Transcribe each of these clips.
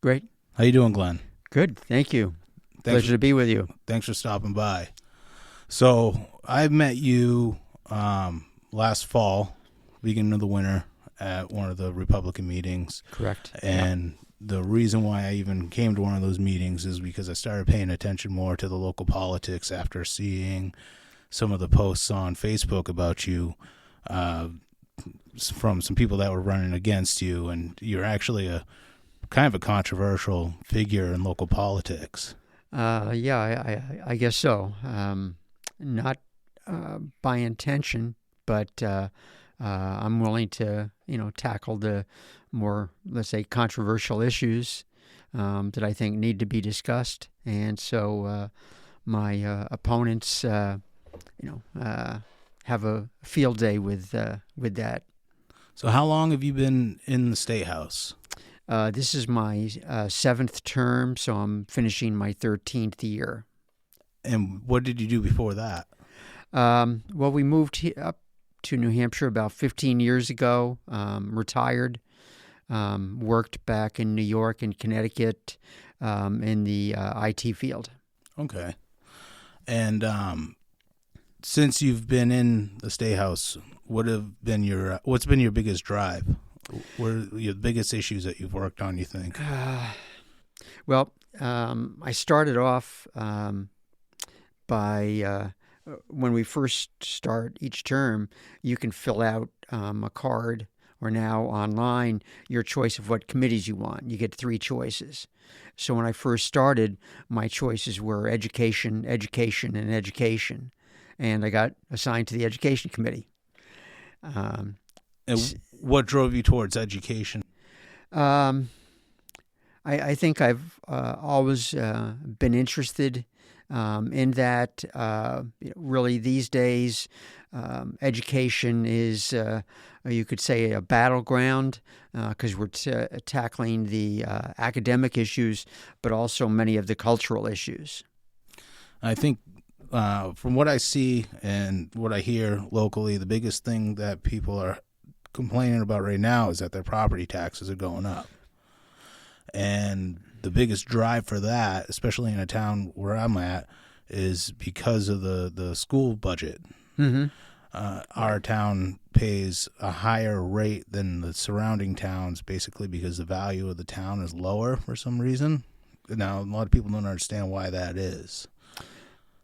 Great. How you doing, Glenn? Good. Thank you. Thanks Pleasure to be with you. Thanks for stopping by. So I met you last fall, beginning of the winter, at one of the Republican meetings. Correct. And the reason why I even came to one of those meetings is because I started paying attention more to the local politics after seeing some of the posts on Facebook about you from some people that were running against you, and you're actually a kind of a controversial figure in local politics. I guess so. Not by intention, but I'm willing to, tackle the more, let's say, controversial issues that I think need to be discussed. And so my opponents, have a field day with that. So how long have you been in the State House? This is my seventh term, so I'm finishing my 13th year. And what did you do before that? Well, we moved up to New Hampshire about 15 years ago, retired, worked back in New York and Connecticut in the IT field. Okay. And since you've been in the State House, what's been your biggest drive? What are your biggest issues that you've worked on, you think? Well, I started off by when we first start each term, you can fill out a card, or now online, your choice of what committees you want. You get 3 choices. So when I first started, my choices were education, education, and education. And I got assigned to the Education Committee. And what drove you towards education? I think I've always been interested in that. Really, these days, education is, you could say, a battleground because we're tackling the academic issues, but also many of the cultural issues. I think from what I see and what I hear locally, the biggest thing that people are complaining about right now is that their property taxes are going up. And the biggest drive for that, especially in a town where I'm at, is because of the school budget. Mm-hmm. Our town pays a higher rate than the surrounding towns, basically because the value of the town is lower for some reason. Now, a lot of people don't understand why that is.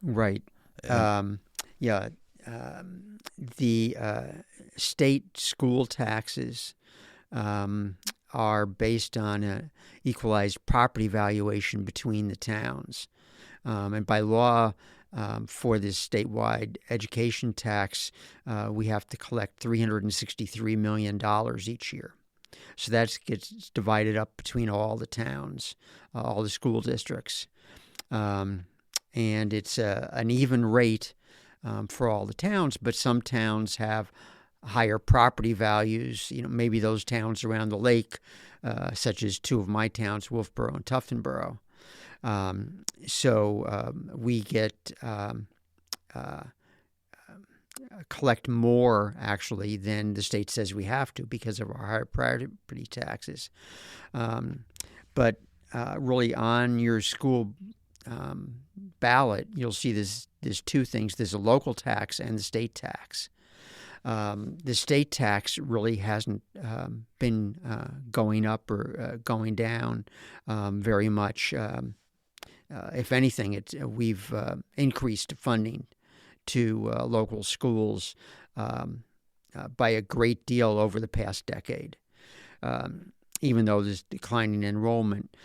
Right. The state school taxes are based on an equalized property valuation between the towns. And by law, for this statewide education tax, we have to collect $363 million each year. So that gets divided up between all the towns, all the school districts. And it's an even rate for all the towns, but some towns have higher property values. Maybe those towns around the lake, such as 2 of my towns, Wolfboro and Tuftonboro. So we get collect more, actually, than the state says we have to because of our higher property taxes. But really, on your school ballot, you'll see there's 2 things. There's a local tax and the state tax. The state tax really hasn't been going up or going down very much. If anything, we've increased funding to local schools by a great deal over the past decade, even though there's declining enrollment.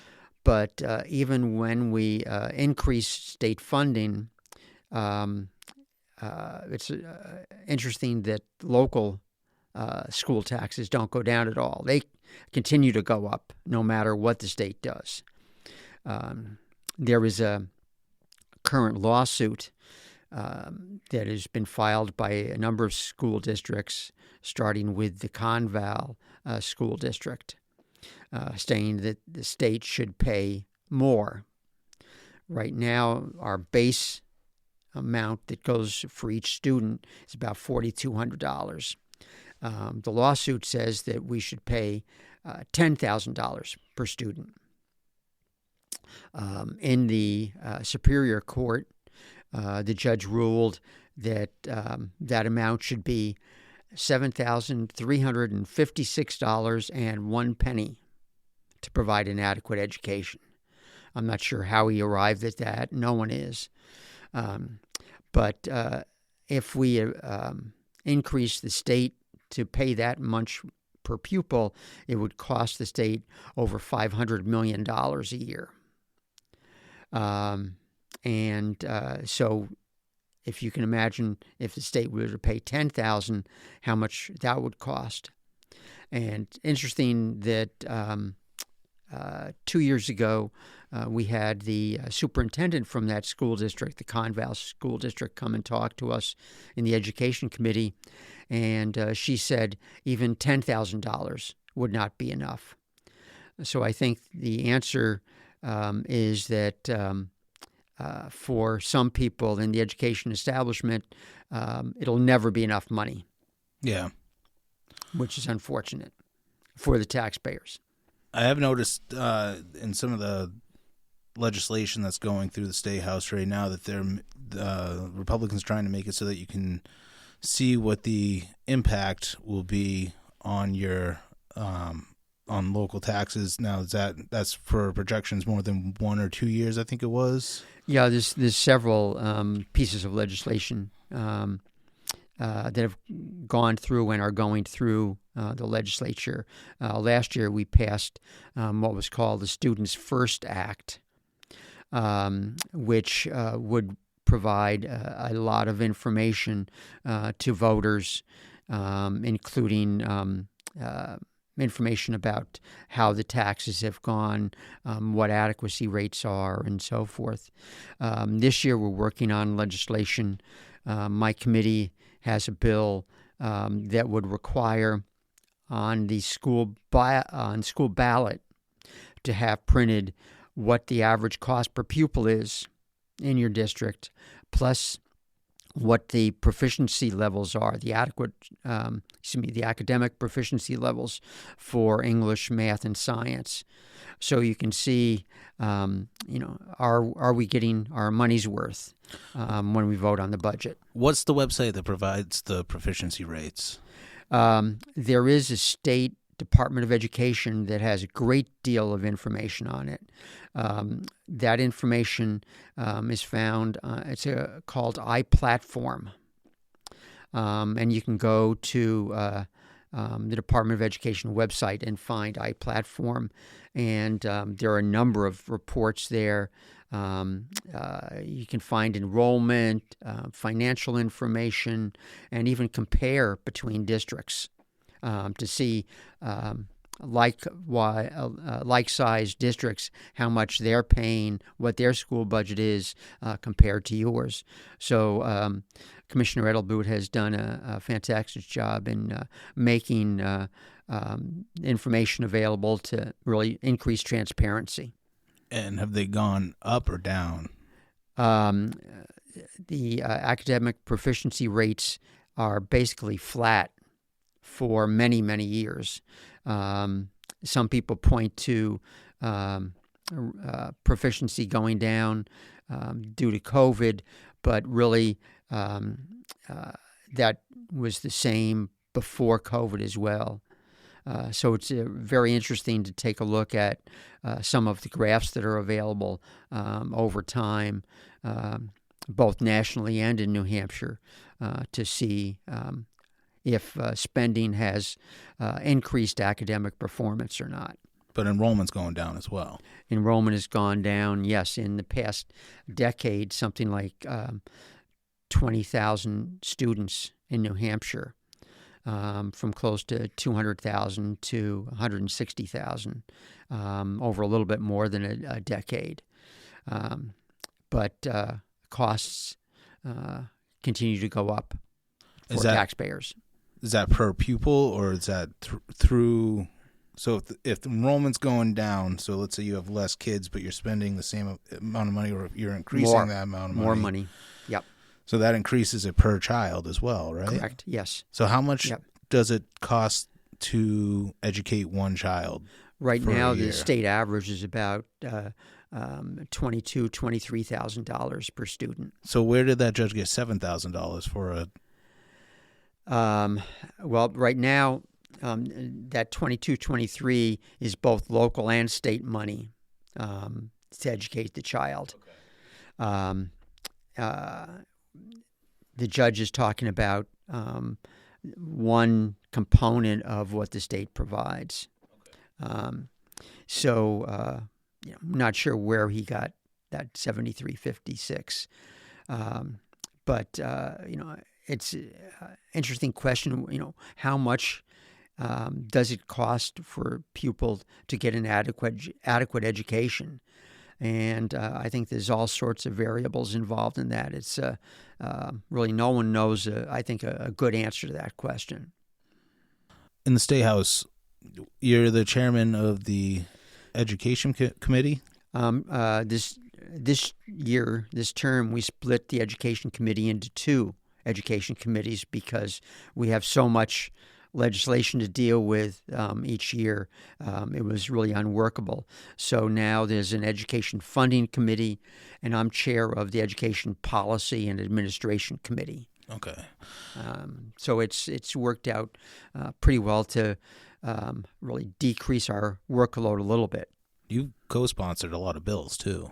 But even when we increase state funding, it's interesting that local school taxes don't go down at all. They continue to go up no matter what the state does. There is a current lawsuit that has been filed by a number of school districts, starting with the Conval School District, saying that the state should pay more. Right now, our base amount that goes for each student is about $4,200. The lawsuit says that we should pay $10,000 per student. In the Superior Court, the judge ruled that that amount should be $7,356.01 to provide an adequate education. I'm not sure how he arrived at that. No one is. But if we increase the state to pay that much per pupil, it would cost the state over $500 million a year. So if you can imagine if the state were to pay $10,000, how much that would cost. And interesting that 2 years ago, we had the superintendent from that school district, the Conval School District, come and talk to us in the Education Committee. And she said even $10,000 would not be enough. So I think the answer is that for some people in the education establishment, it'll never be enough money. Yeah. Which is unfortunate for the taxpayers. I have noticed in some of the legislation that's going through the State House right now that the Republicans trying to make it so that you can see what the impact will be on your on local taxes. Now, that's for projections more than 1 or 2 years, I think it was. Yeah, there's several pieces of legislation that have gone through and are going through the legislature. Last year, we passed what was called the Students First Act, which would provide a lot of information to voters, including information about how the taxes have gone, what adequacy rates are, and so forth. This year, we're working on legislation. My committee has a bill that would require on the school ballot to have printed what the average cost per pupil is in your district, plus what the proficiency levels are, the academic proficiency levels for English, math, and science. So you can see, are we getting our money's worth when we vote on the budget? What's the website that provides the proficiency rates? There is a state Department of Education that has a great deal of information on it. That information is found, it's called iPlatform. And you can go to the Department of Education website and find iPlatform. And there are a number of reports there. You can find enrollment, financial information, and even compare between districts to see like-sized districts, how much they're paying, what their school budget is compared to yours. So Commissioner Edelblut has done a fantastic job in making information available to really increase transparency. And have they gone up or down? The academic proficiency rates are basically flat for many, many years. Some people point to proficiency going down due to COVID, but really that was the same before COVID as well. So it's very interesting to take a look at some of the graphs that are available over time, both nationally and in New Hampshire, to see if spending has increased academic performance or not. But enrollment's going down as well. Enrollment has gone down, yes. In the past decade, something like 20,000 students in New Hampshire, from close to 200,000 to 160,000 over a little bit more than a decade. But costs continue to go up for taxpayers. Is that per pupil, or is that through? So if the enrollment's going down, so let's say you have less kids, but you're spending the same amount of money, or you're increasing that amount of money. More money, yep. So that increases it per child as well, right? Correct, yes. So how much does it cost to educate one child? Right now, the state average is about $23,000 per student. So where did that judge get $7,000 for a? Well, right now, that 22-23 is both local and state money to educate the child. Okay. The judge is talking about one component of what the state provides. Okay. I'm not sure where he got that $73.56, but it's an interesting question. How much does it cost for a pupil to get an adequate education? And I think there's all sorts of variables involved in that. It's really no one knows, I think, a good answer to that question. In the State House, you're the chairman of the Education Committee? This term, we split the Education Committee into two education committees because we have so much legislation to deal with each year. It was really unworkable. So now there's an Education Funding Committee, and I'm chair of the Education Policy and Administration Committee. Okay. So it's worked out pretty well to really decrease our workload a little bit. You co-sponsored a lot of bills too.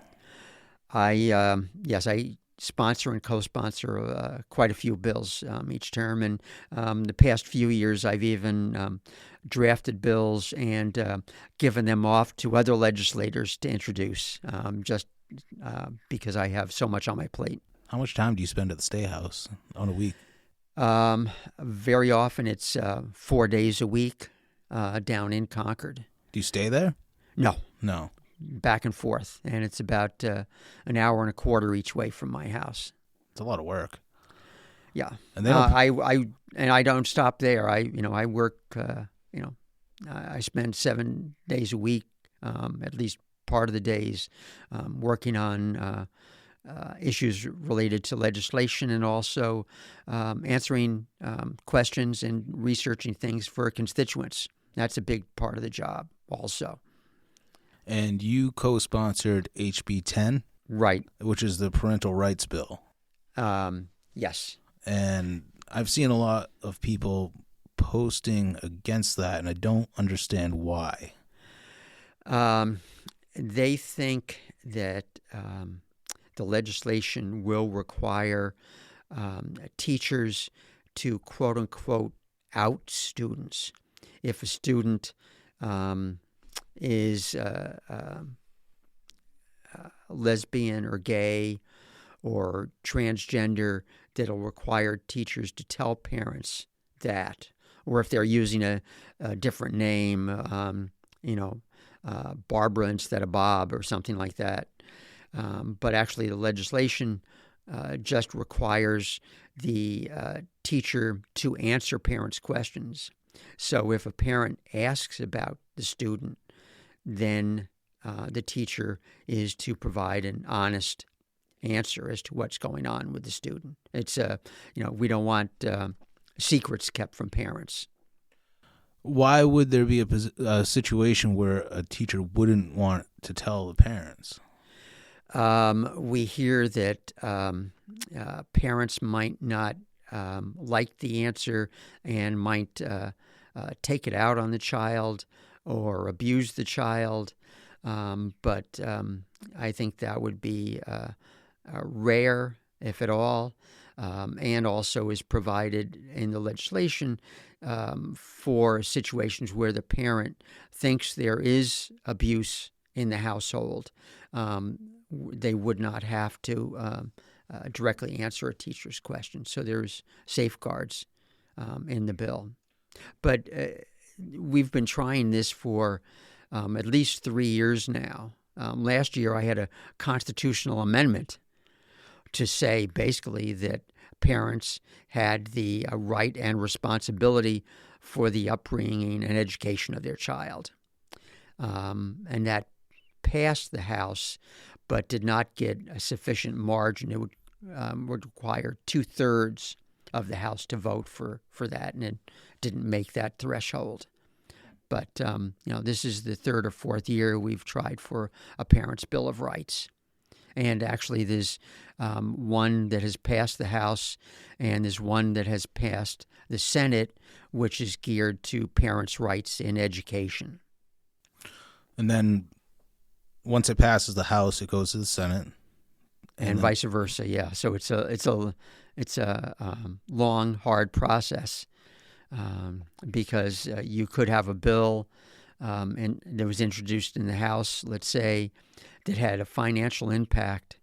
I sponsor and co-sponsor quite a few bills each term, and the past few years I've even drafted bills and given them off to other legislators to introduce, just because I have so much on my plate. How much time do you spend at the State House on a week? Very often it's 4 days a week down in Concord. Do you stay there? No. Back and forth, and it's about an hour and a quarter each way from my house. It's a lot of work. Yeah, and they I don't stop there. I work. I spend 7 days a week, at least part of the days, working on issues related to legislation and also answering questions and researching things for constituents. That's a big part of the job, also. And you co-sponsored HB 10, right? Which is the parental rights bill. Yes. And I've seen a lot of people posting against that, and I don't understand why. They think that the legislation will require teachers to quote unquote out students. If a student is lesbian or gay or transgender, that'll require teachers to tell parents that, or if they're using a different name, Barbara instead of Bob or something like that. But actually the legislation just requires the teacher to answer parents' questions. So if a parent asks about the student, then the teacher is to provide an honest answer as to what's going on with the student. It's we don't want secrets kept from parents. Why would there be a situation where a teacher wouldn't want to tell the parents? We hear that parents might not like the answer and might take it out on the child or abuse the child. But I think that would be rare, if at all, and also is provided in the legislation for situations where the parent thinks there is abuse in the household. They would not have to directly answer a teacher's question. So there's safeguards in the bill. But we've been trying this for at least 3 years now. Last year I had a constitutional amendment to say basically that parents had the right and responsibility for the upbringing and education of their child. And that passed the House, but did not get a sufficient margin. It would require 2/3 of the House to vote for that, and it didn't make that threshold. But this is the third or fourth year we've tried for a Parents' Bill of Rights. And actually, there's one that has passed the House, and there's one that has passed the Senate, which is geared to parents' rights in education. And then once it passes the House, it goes to the Senate, and vice versa. Yeah. So it's a long, hard process because you could have a bill and that was introduced in the House, let's say, that had a financial impact.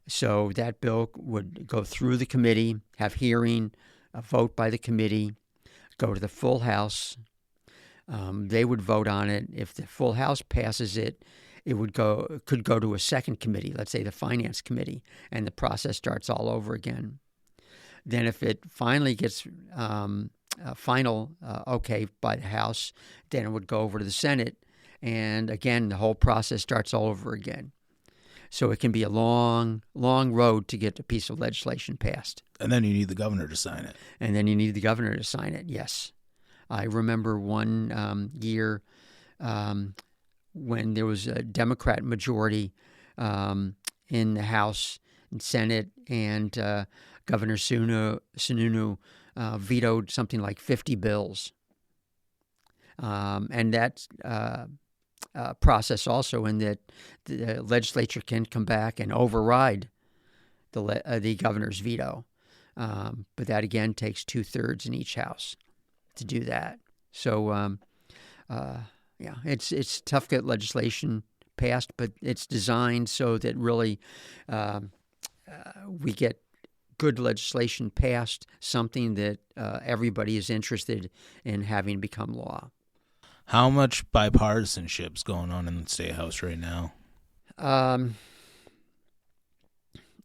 So that bill would go through the committee, have hearing, a vote by the committee, go to the full House. They would vote on it. If the full House passes it, it could go to a second committee, let's say the Finance Committee, and the process starts all over again. Then if it finally gets final okay by the House, then it would go over to the Senate, and again, the whole process starts all over again. So it can be a long, long road to get a piece of legislation passed. And then you need the governor to sign it. And then you need the governor to sign it, yes. I remember one year when there was a Democrat majority in the House and Senate, and Governor Sununu vetoed something like 50 bills. And that process also in that the legislature can come back and override the governor's veto. But that, again, takes 2/3 in each house to do that. So, it's tough to get legislation passed, but it's designed so that really we get good legislation passed, something that everybody is interested in having become law. How much bipartisanship's going on in the State House right now?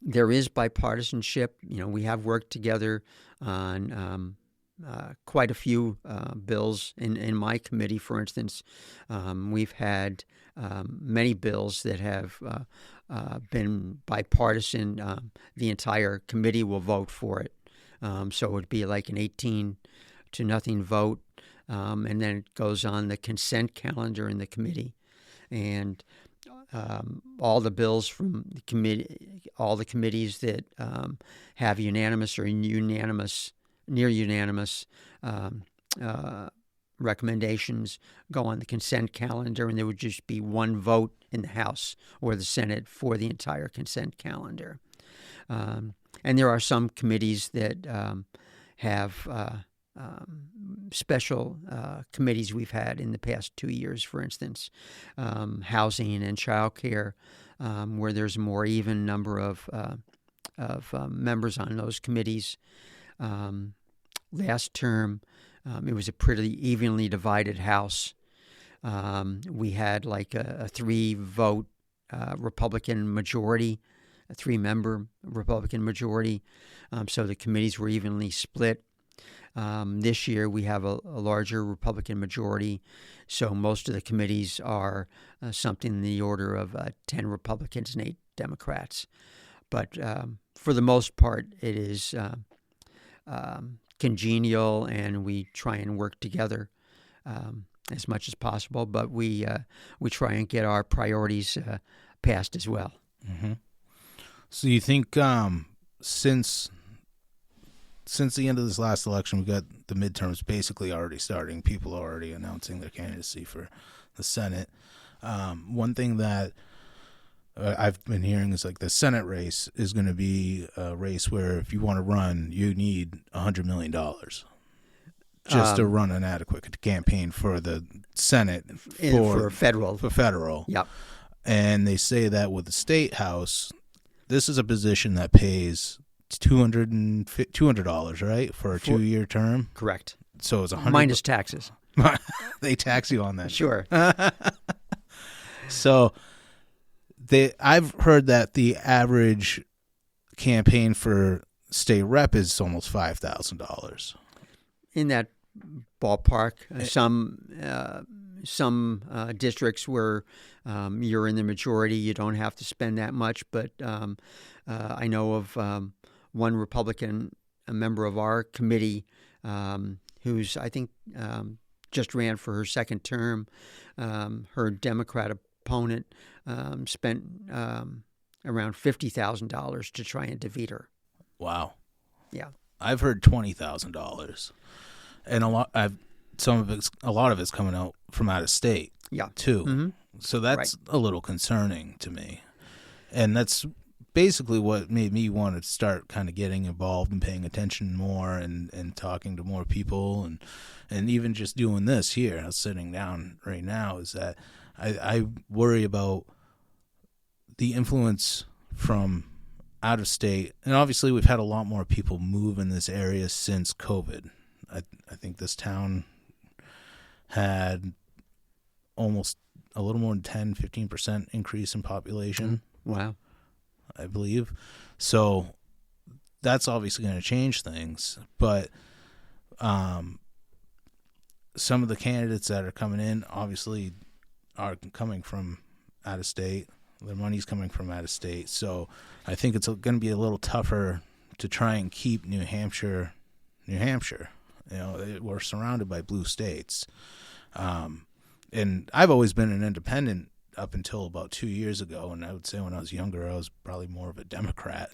There is bipartisanship. We have worked together on quite a few bills. In my committee, for instance, we've had many bills that have been bipartisan. The entire committee will vote for it. So it would be like an 18-0 vote. And then it goes on the consent calendar in the committee. And all the bills from the committee, all the committees that have unanimous or near unanimous recommendations go on the consent calendar, and there would just be one vote in the House or the Senate for the entire consent calendar. And there are some committees that have special committees we've had in the past 2 years, for instance, housing and child care, where there's a more even number of members on those committees. Last term, it was a pretty evenly divided House. We had like a 3-vote Republican majority, a 3-member Republican majority, so the committees were evenly split. This year we have a larger Republican majority, so most of the committees are something in the order of 10 Republicans and 8 Democrats. But for the most part, it is congenial, and we try and work together as much as possible. But we try and get our priorities passed as well. Mm-hmm. So you think since the end of this last election, we got the midterms basically already starting. People are already announcing their candidacy for the Senate. One thing that I've been hearing is like the Senate race is going to be a race where if you want to run, you need $100 million just to run an adequate campaign for the Senate for federal. For federal. Yep. And they say that with the State House, this is a position that pays $200, right, for a 2-year term. Correct. So it's 100 minus taxes. They tax you on that. Sure. So I've heard that the average campaign for state rep is almost $5,000. In that ballpark. Some districts where you're in the majority, you don't have to spend that much. But I know of one Republican, a member of our committee, who's, I think, just ran for her second term. Her Democrat opponent spent around $50,000 to try and defeat her. Wow. Yeah. I've heard $20,000, and a lot of it's coming out from out of state. Yeah. Too. Mm-hmm. So that's a little concerning to me, and that's basically what made me want to start kind of getting involved and paying attention more and talking to more people and even just doing this here. I was sitting down right now is that I worry about the influence from out of state, and obviously we've had a lot more people move in this area since COVID. I think this town had almost a little more than 10-15% increase in population. Wow. I believe. So that's obviously going to change things. But some of the candidates that are coming in obviously are coming from out of state. Their money's coming from out of state. So I think it's going to be a little tougher to try and keep New Hampshire. We're surrounded by blue states. And I've always been an independent up until about 2 years ago, and I would say when I was younger, I was probably more of a Democrat.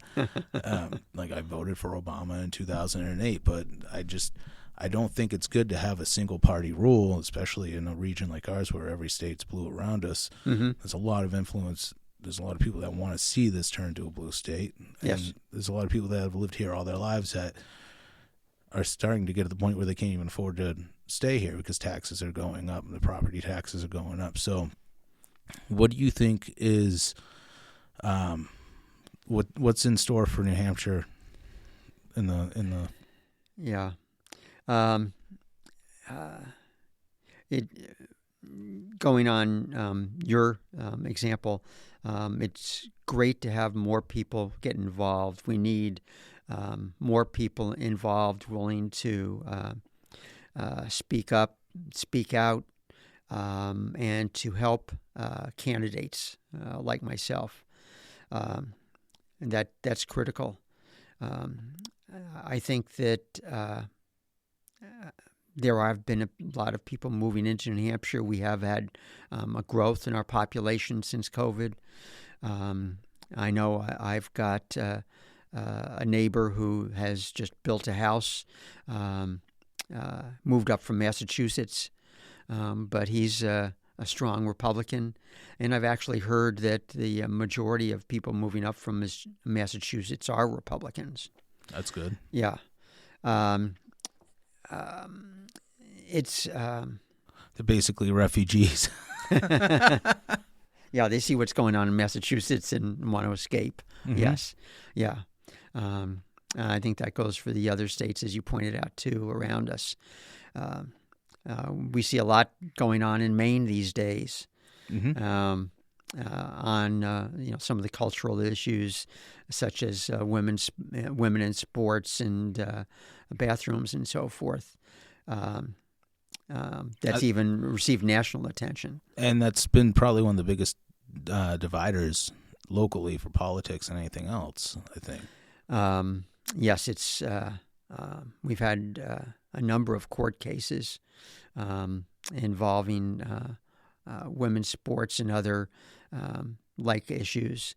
Like I voted for Obama in 2008, but I don't think it's good to have a single party rule, especially in a region like ours where every state's blue around us. Mm-hmm. There's a lot of influence. There's a lot of people that want to see this turn to a blue state. Yes. And there's a lot of people that have lived here all their lives that are starting to get to the point where they can't even afford to stay here because taxes are going up and the property taxes are going up. So what do you think is what's in store for New Hampshire in the Yeah. Going on your example, it's great to have more people get involved. We need more people involved, willing to speak up, speak out, and to help candidates like myself. And that's critical. I think that there have been a lot of people moving into New Hampshire. We have had a growth in our population since COVID. I know I've got a neighbor who has just built a house, moved up from Massachusetts, but he's a strong Republican. And I've actually heard that the majority of people moving up from Massachusetts are Republicans. That's good. Yeah. It's they're basically refugees. Yeah, they see what's going on in Massachusetts and want to escape. Mm-hmm. Yes. Yeah. I think that goes for the other states, as you pointed out, too, around us. We see a lot going on in Maine these days. Mm-hmm. On some of the cultural issues, such as women in sports and bathrooms and so forth. That's even received national attention. And that's been probably one of the biggest dividers locally for politics and anything else, I think. Yes, it's we've had a number of court cases involving women's sports and other like issues.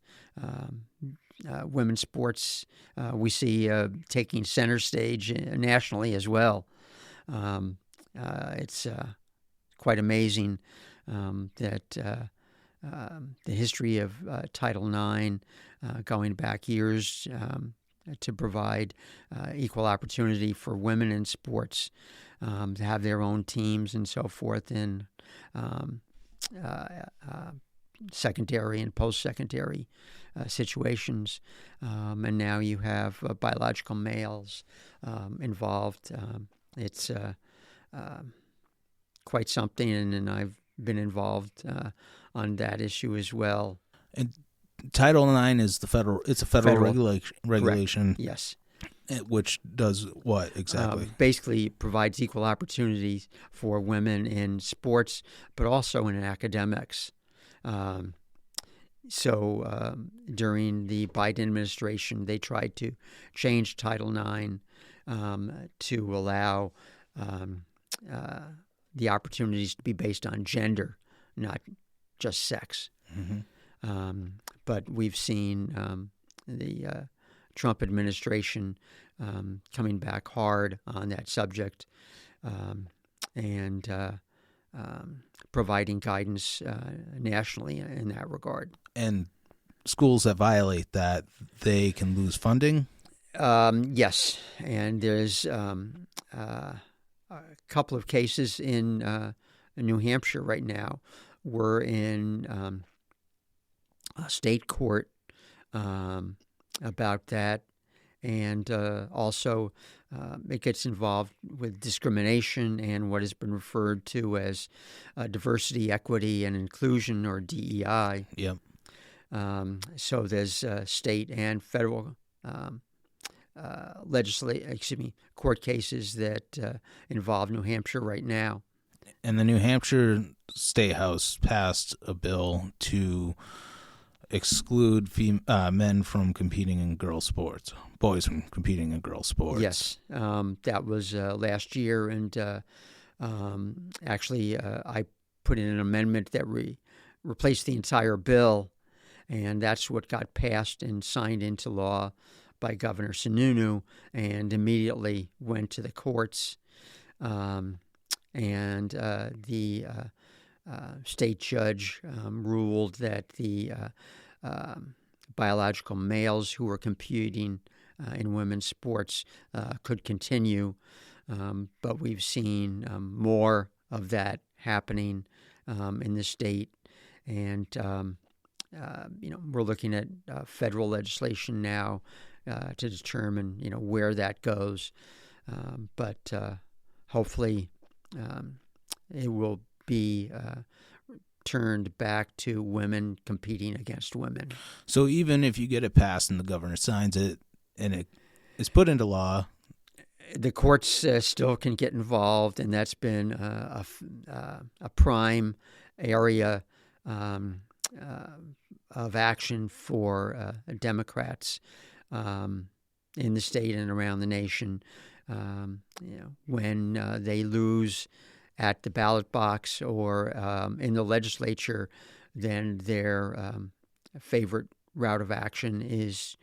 Women's sports we see taking center stage nationally as well. It's quite amazing that the history of Title IX going back years to provide equal opportunity for women in sports to have their own teams and so forth in secondary and post-secondary situations. And now you have biological males involved. It's quite something, and I've been involved on that issue as well. And Title IX is the federal. It's a federal regulation. Correct. Yes. Which does what exactly? Basically provides equal opportunities for women in sports, but also in academics. So during the Biden administration, they tried to change Title IX to allow the opportunities to be based on gender, not just sex. But we've seen the Trump administration coming back hard on that subject and providing guidance nationally in that regard. And schools that violate that, they can lose funding? Yes, and there's a couple of cases in New Hampshire right now. We're in a state court about that, and also it gets involved with discrimination and what has been referred to as diversity, equity, and inclusion, or DEI. Yep. So there's state and federal court cases that involve New Hampshire right now. And the New Hampshire State House passed a bill to exclude men from competing in girls' sports, boys from competing in girls' sports. Yes, that was last year, and actually I put in an amendment that replaced the entire bill, and that's what got passed and signed into law by Governor Sununu, and immediately went to the courts. And the state judge ruled that the biological males who were competing in women's sports could continue. But we've seen more of that happening in the state. And, we're looking at federal legislation now to determine, where that goes. But hopefully it will be turned back to women competing against women. So even if you get it passed and the governor signs it and it is put into law, the courts still can get involved, and that's been a prime area of action for Democrats in the state and around the nation. When they lose at the ballot box or in the legislature, then their favorite route of action is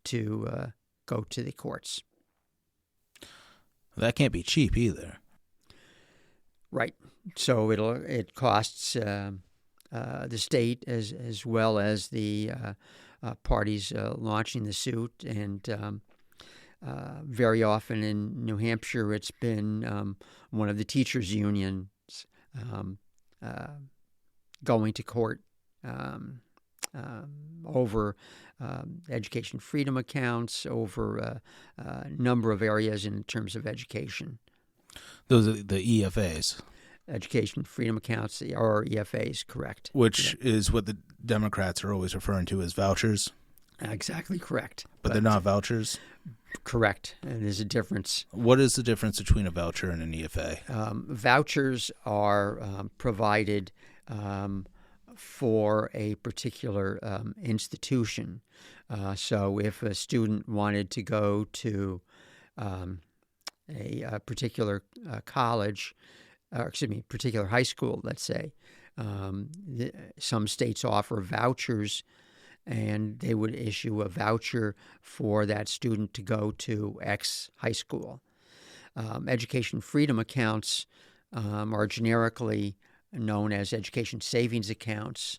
to go to the courts. That can't be cheap either. Right. So it costs the state as well as the parties launching the suit, and very often in New Hampshire, it's been one of the teachers' unions going to court over education freedom accounts, over a number of areas in terms of education. Those are the EFAs. Education freedom accounts, or EFAs, correct. Which is what the Democrats are always referring to as vouchers. Exactly correct. But they're not vouchers? Correct. And there's a difference. What is the difference between a voucher and an EFA? Vouchers are provided for a particular institution. So if a student wanted to go to a particular college, particular high school, let's say, some states offer vouchers, and they would issue a voucher for that student to go to X high school. Education freedom accounts are generically known as education savings accounts,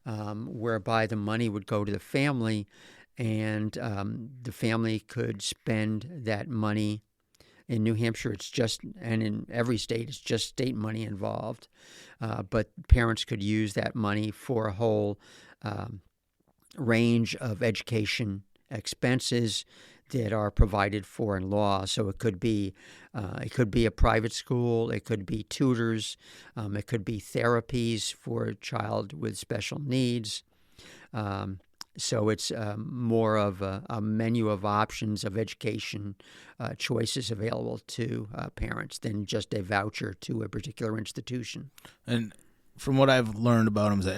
whereby the money would go to the family, and the family could spend that money. In New Hampshire, and in every state, it's just state money involved. But parents could use that money for a whole range of education expenses that are provided for in law. So it could be a private school, it could be tutors, it could be therapies for a child with special needs. So it's more of a menu of options of education choices available to parents than just a voucher to a particular institution. And from what I've learned about them is that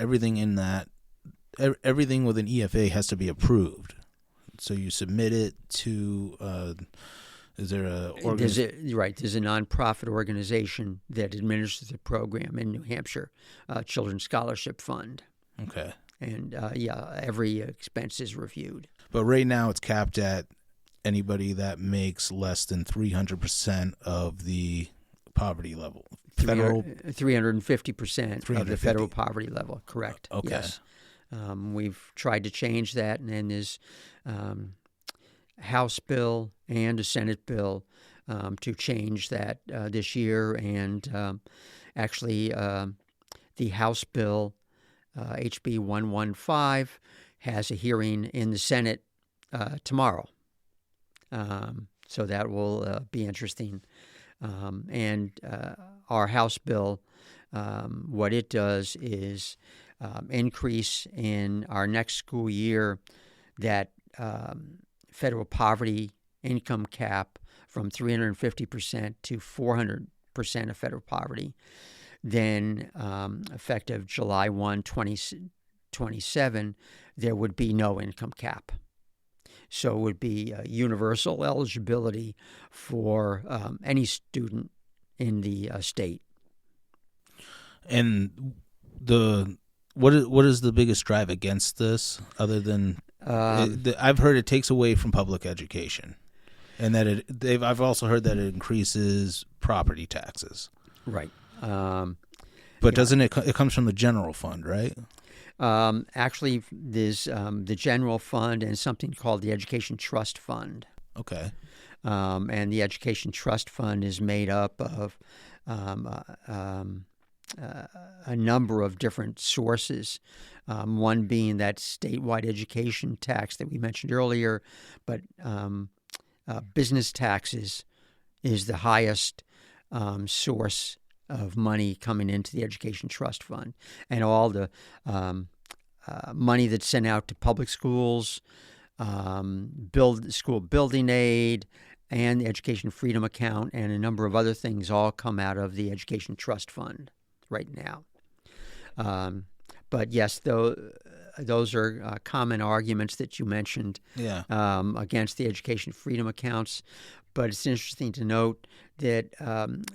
everything with an EFA has to be approved. So you submit it to Is there a There's a nonprofit organization that administers the program in New Hampshire, Children's Scholarship Fund. Okay. And every expense is reviewed. But right now it's capped at anybody that makes less than 300% of the poverty level. 350% of the federal poverty level, correct. Okay. Yes. We've tried to change that, and there's House bill and a Senate bill to change that this year. And actually, the House bill, HB 115, has a hearing in the Senate tomorrow. So that will be interesting. And our House bill, what it does is increase in our next school year that federal poverty income cap from 350% to 400% of federal poverty. Then effective July 1, 2027, there would be no income cap. So it would be universal eligibility for any student in the state. And what is the biggest drive against this, other than I've heard it takes away from public education, and that I've also heard that it increases property taxes. Right. But doesn't it comes from the general fund, right? Actually, there's the general fund and something called the Education Trust Fund. Okay. And the Education Trust Fund is made up of a number of different sources, one being that statewide education tax that we mentioned earlier, but business taxes is the highest source of money coming into the Education Trust Fund, and all the money that's sent out to public schools, school building aid, and the Education Freedom Account, and a number of other things all come out of the Education Trust Fund right now. But yes, those are common arguments that you mentioned against the Education Freedom Accounts. But it's interesting to note that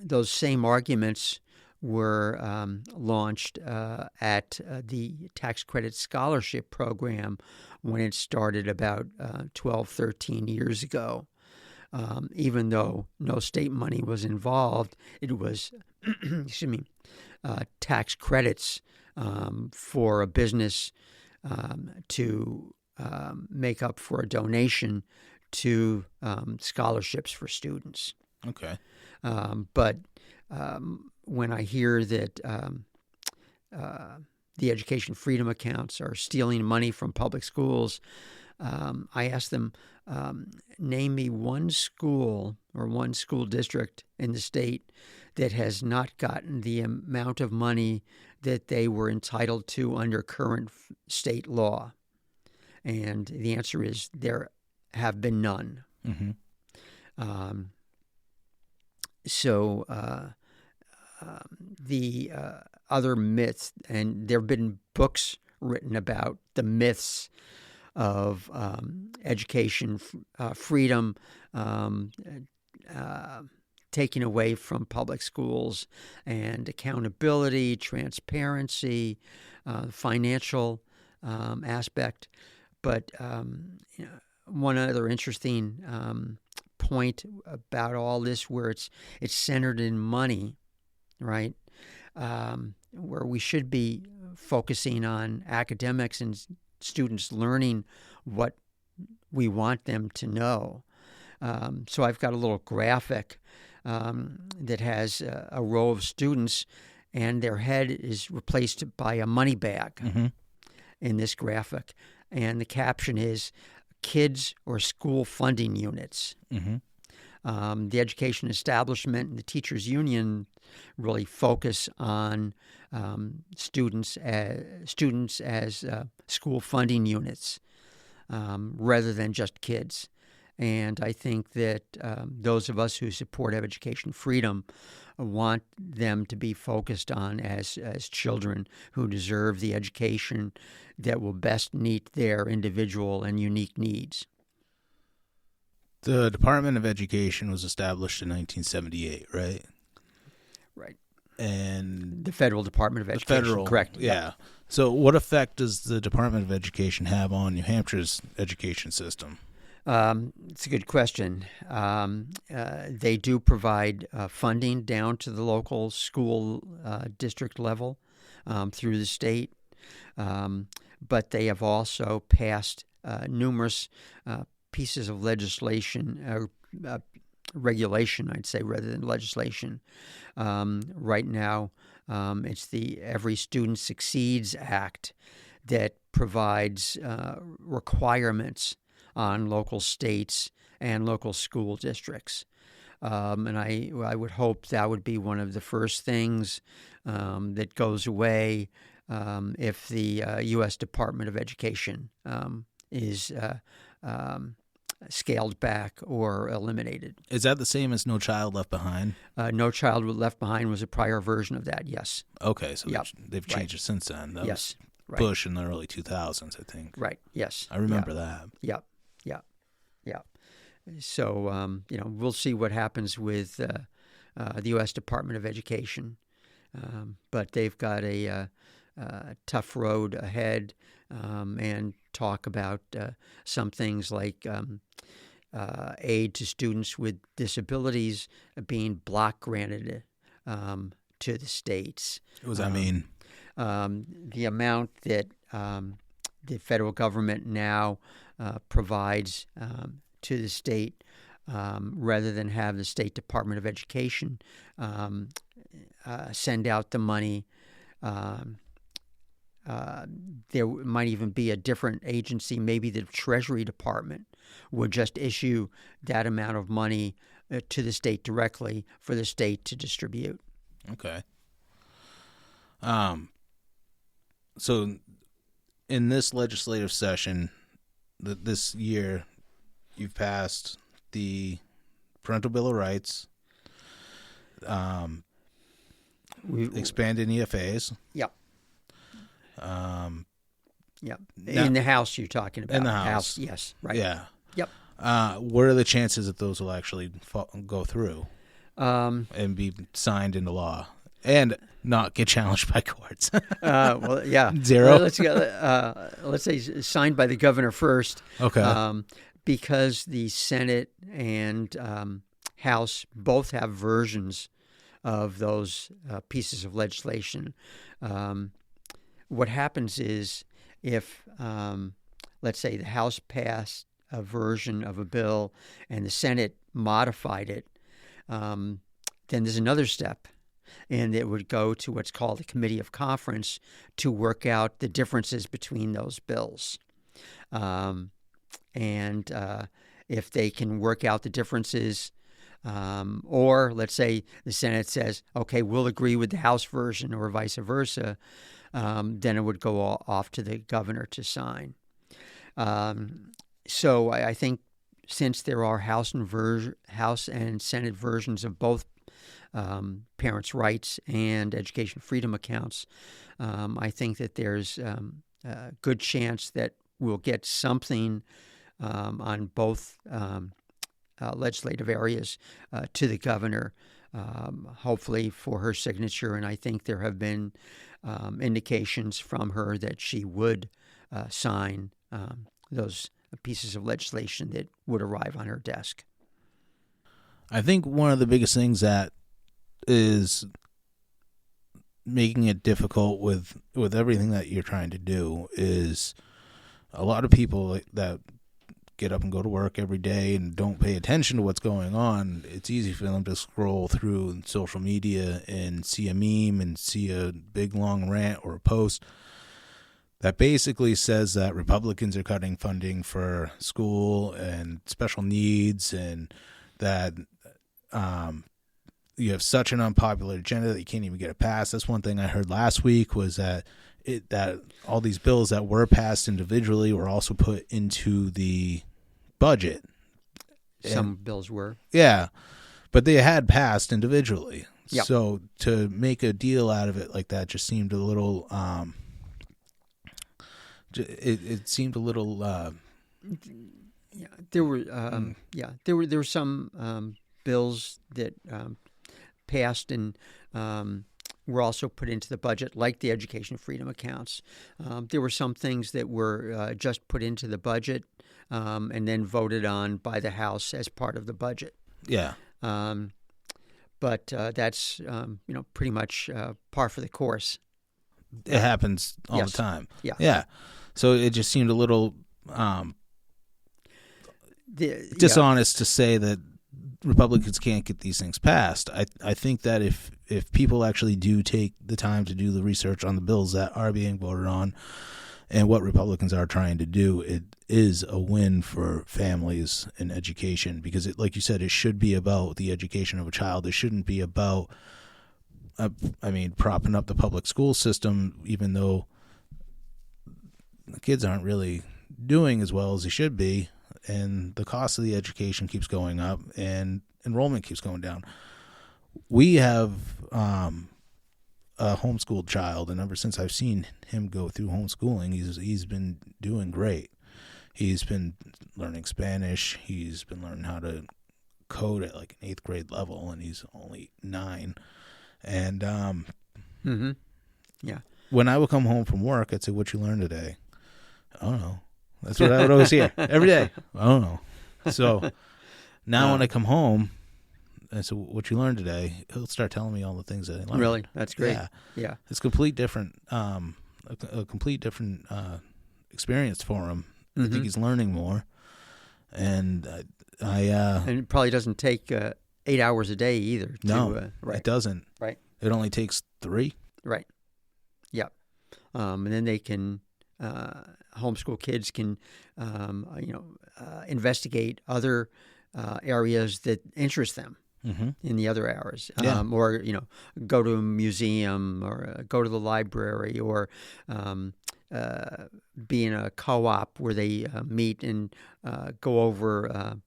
those same arguments were launched at the Tax Credit Scholarship Program when it started about 12, 13 years ago. Even though no state money was involved, it was tax credits for a business to make up for a donation to scholarships for students. Okay. But when I hear that the Education Freedom Accounts are stealing money from public schools, I ask them, name me one school or one school district in the state that has not gotten the amount of money that they were entitled to under current state law. And the answer is there have been none. Mm-hmm. So the other myths, and there have been books written about the myths of education freedom taking away from public schools, and accountability, transparency, financial aspect. But one other interesting point about all this, where it's centered in money, right? Where we should be focusing on academics and students learning what we want them to know. So I've got a little graphic that has a row of students, and their head is replaced by a money bag in this graphic. And the caption is, kids or school funding units. Mm-hmm. The education establishment and the teachers union really focus on students as school funding units rather than just kids. And I think that those of us who support education freedom want them to be focused on as children who deserve the education that will best meet their individual and unique needs. The Department of Education was established in 1978, right? Right. And the Federal Department of Education, correct? Yeah. Yep. So what effect does the Department of Education have on New Hampshire's education system? It's a good question. They do provide funding down to the local school district level through the state, but they have also passed numerous pieces of legislation, regulation, I'd say, rather than legislation. Right now, it's the Every Student Succeeds Act that provides requirements on local states and local school districts. And I would hope that would be one of the first things that goes away if the U.S. Department of Education is scaled back or eliminated. Is that the same as No Child Left Behind? No Child Left Behind was a prior version of that, yes. Okay, so Yep. they've changed it since then. That yes. was Right. Bush in the early 2000s, I think. Right, yes. I remember that. Yep. So, we'll see what happens with the U.S. Department of Education. But they've got a tough road ahead and talk about some things like aid to students with disabilities being block granted to the states. What does that mean? The amount that the federal government now provides to the state, rather than have the State Department of Education send out the money. There might even be a different agency, maybe the Treasury Department would just issue that amount of money to the state directly for the state to distribute. Okay. So in this legislative session, this year, you've passed the Parental Bill of Rights, expanded EFAs. Yep. Yep. In the House, you're talking about. In the House. Yes, right. Yeah. Yep. What are the chances that those will actually go through and be signed into law and not get challenged by courts? Well, yeah. Zero? Let's say signed by the governor first. Okay. Because the Senate and House both have versions of those pieces of legislation. What happens is if, let's say, the House passed a version of a bill and the Senate modified it, then there's another step, and it would go to what's called a committee of conference to work out the differences between those bills. And if they can work out the differences, or let's say the Senate says, okay, we'll agree with the House version or vice versa, then it would go off to the governor to sign. So I think since there are House and Senate versions of both parents' rights and education freedom accounts, I think that there's a good chance that we'll get something on both legislative areas to the governor, hopefully for her signature. And I think there have been indications from her that she would sign those pieces of legislation that would arrive on her desk. I think one of the biggest things that is making it difficult with everything that you're trying to do is a lot of people that get up and go to work every day and don't pay attention to what's going on. It's easy for them to scroll through social media and see a meme and see a big long rant or a post that basically says that Republicans are cutting funding for school and special needs, and that you have such an unpopular agenda that you can't even get it passed. That's one thing I heard last week was that that all these bills that were passed individually were also put into the budget. Some bills were. Yeah, but they had passed individually. Yep. So to make a deal out of it like that just seemed a little it seemed a little There were there were some bills that passed and were also put into the budget, like the education freedom accounts. There were some things that were just put into the budget and then voted on by the House as part of the budget. Yeah. But that's pretty much par for the course. It happens all Yes. the time. Yeah. Yeah. So it just seemed a little dishonest to say that Republicans can't get these things passed. I think that if people actually do take the time to do the research on the bills that are being voted on and what Republicans are trying to do, it is a win for families and education, because it, like you said, it should be about the education of a child. It shouldn't be about propping up the public school system, even though the kids aren't really doing as well as they should be, and the cost of the education keeps going up and enrollment keeps going down. We have a homeschooled child, and ever since I've seen him go through homeschooling, he's been doing great. He's been learning Spanish. He's been learning how to code at like an 8th grade level, and he's only 9. And when I would come home from work, I'd say, "What you learned today?" "I don't know." That's what I would always hear every day. "I don't know." So now when I come home, I say, "What you learned today?" He'll start telling me all the things that I learned. Really? That's great. Yeah. It's complete different, a complete different experience for him. I think he's learning more, and and it probably doesn't take 8 hours a day either. No, right. It doesn't. Right. It only takes 3. Right. Yeah. And then they can homeschool kids can investigate other areas that interest them in the other hours, or go to a museum or go to the library, or be in a co-op where they meet and go over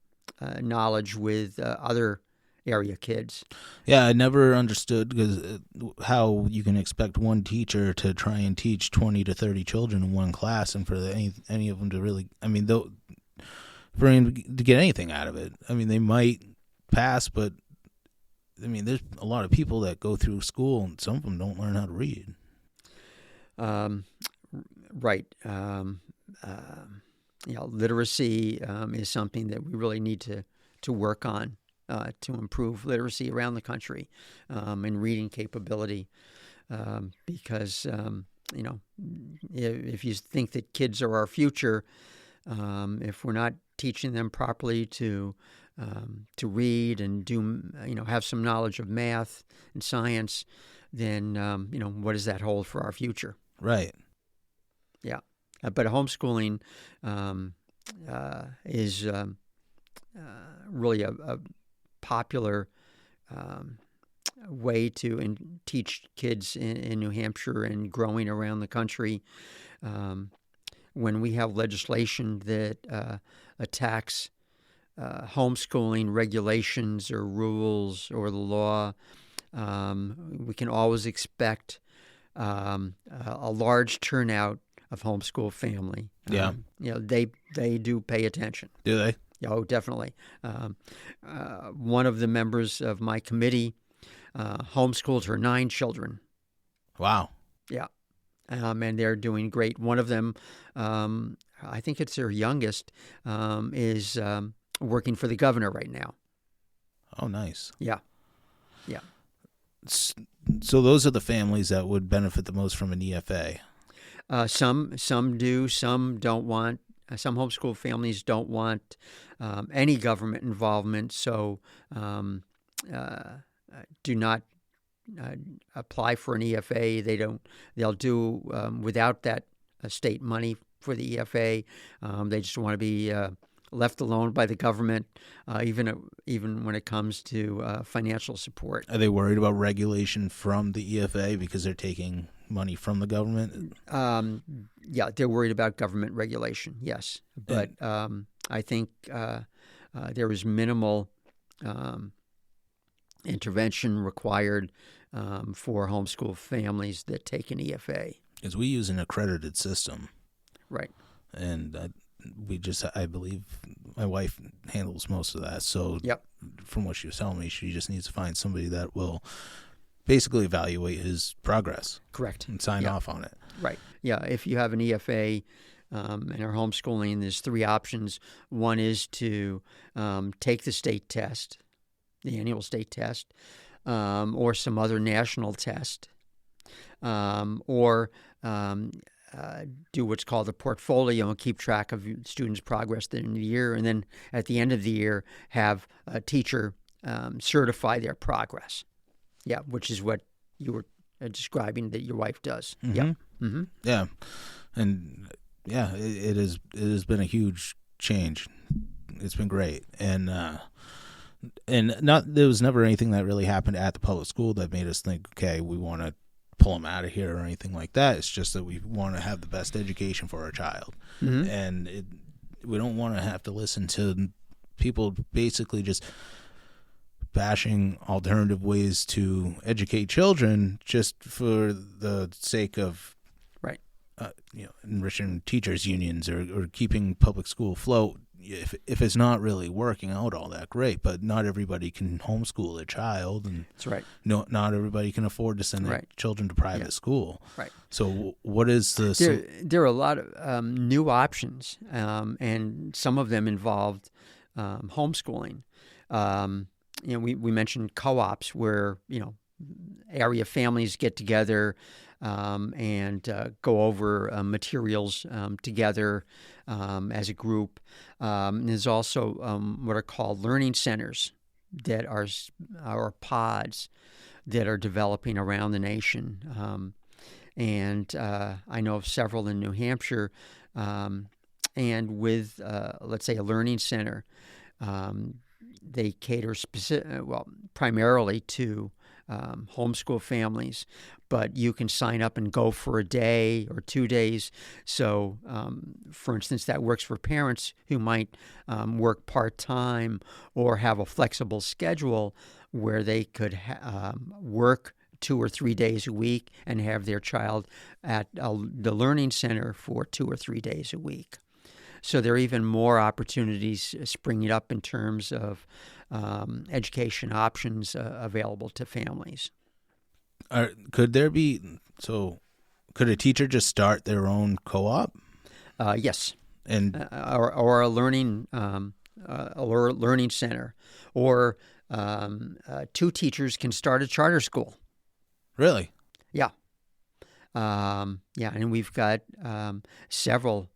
knowledge with other area kids. Yeah, I never understood how you can expect one teacher to try and teach 20 to 30 children in one class, and for any of them to really, for him to get anything out of it. They might pass, but there's a lot of people that go through school, and some of them don't learn how to read. Right. Literacy is something that we really need to work on. To improve literacy around the country and reading capability, because if you think that kids are our future, if we're not teaching them properly to read and do have some knowledge of math and science, then what does that hold for our future? Right. Yeah, but homeschooling is really a popular way to teach kids in New Hampshire and growing around the country. When we have legislation that attacks homeschooling regulations or rules or the law, we can always expect a large turnout of homeschool family. Yeah. They do pay attention. Do they? Oh, definitely. One of the members of my committee homeschooled her 9 children. Wow. Yeah. And they're doing great. One of them, I think it's their youngest, is working for the governor right now. Oh, nice. Yeah. Yeah. So those are the families that would benefit the most from an EFA. Some do, some don't want. Some homeschool families don't want any government involvement, so do not apply for an EFA. They'll do without that state money for the EFA. They just want to be left alone by the government, even when it comes to financial support. Are they worried about regulation from the EFA because they're taking money from the government? Yeah, they're worried about government regulation, yes. But I think there is minimal intervention required for homeschool families that take an EFA. Because we use an accredited system. Right. And I believe my wife handles most of that. So Yep. from what she was telling me, she just needs to find somebody that will basically evaluate his progress. Correct. And sign off on it. Right. Yeah. If you have an EFA and are homeschooling, there's 3 options. One is to take the state test, the annual state test, or some other national test, or do what's called a portfolio and keep track of students' progress in the year, and then at the end of the year have a teacher certify their progress. Yeah, which is what you were describing that your wife does. Mm-hmm. Yeah. Mm-hmm. Yeah. And yeah, it has been a huge change. It's been great. And there was never anything that really happened at the public school that made us think, okay, we want to pull them out of here or anything like that. It's just that we want to have the best education for our child. Mm-hmm. And we don't want to have to listen to people basically just bashing alternative ways to educate children just for the sake of right, enriching teachers' unions or keeping public school afloat. If it's not really working out all that great, but not everybody can homeschool their child, and that's right. No, not everybody can afford to send their children to private school. Right. So what is the? There are a lot of new options, and some of them involved homeschooling. We mentioned co-ops where area families get together and go over materials together as a group. There's also what are called learning centers that are pods that are developing around the nation. And I know of several in New Hampshire. And with, let's say, a learning center, they cater primarily to homeschool families, but you can sign up and go for a day or 2 days. So, for instance, that works for parents who might work part-time or have a flexible schedule where they could work 2 or 3 days a week and have their child at the learning center for 2 or 3 days a week. So there are even more opportunities springing up in terms of education options available to families. Could a teacher just start their own co-op? Yes, And or a learning center, or 2 teachers can start a charter school. Really? Yeah, and we've got several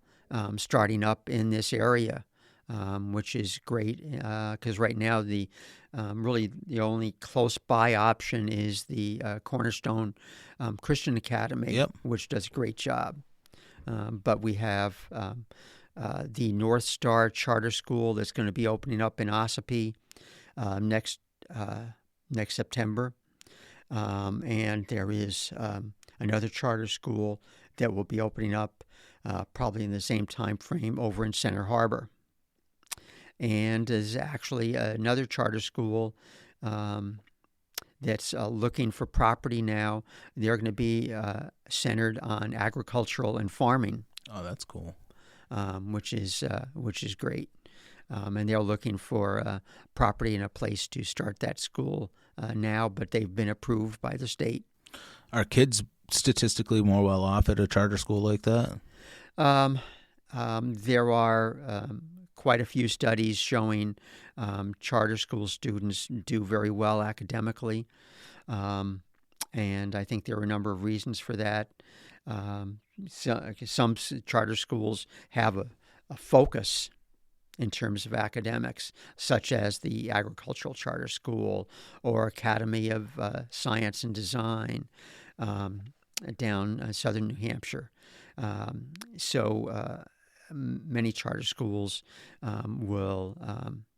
starting up in this area, which is great because right now really the only close by option is the Cornerstone Christian Academy, which does a great job. But we have the North Star Charter School that's going to be opening up in Ossipee next September, and there is another charter school that will be opening up probably in the same time frame over in Center Harbor. And there's actually another charter school that's looking for property now. They're going to be centered on agricultural and farming. Oh, that's cool. Which is great. And they're looking for property and a place to start that school now, but they've been approved by the state. Are kids statistically more well off at a charter school like that? There are quite a few studies showing charter school students do very well academically, and I think there are a number of reasons for that. Some charter schools have a focus in terms of academics, such as the Agricultural Charter School or Academy of Science and Design down southern New Hampshire. So many charter schools will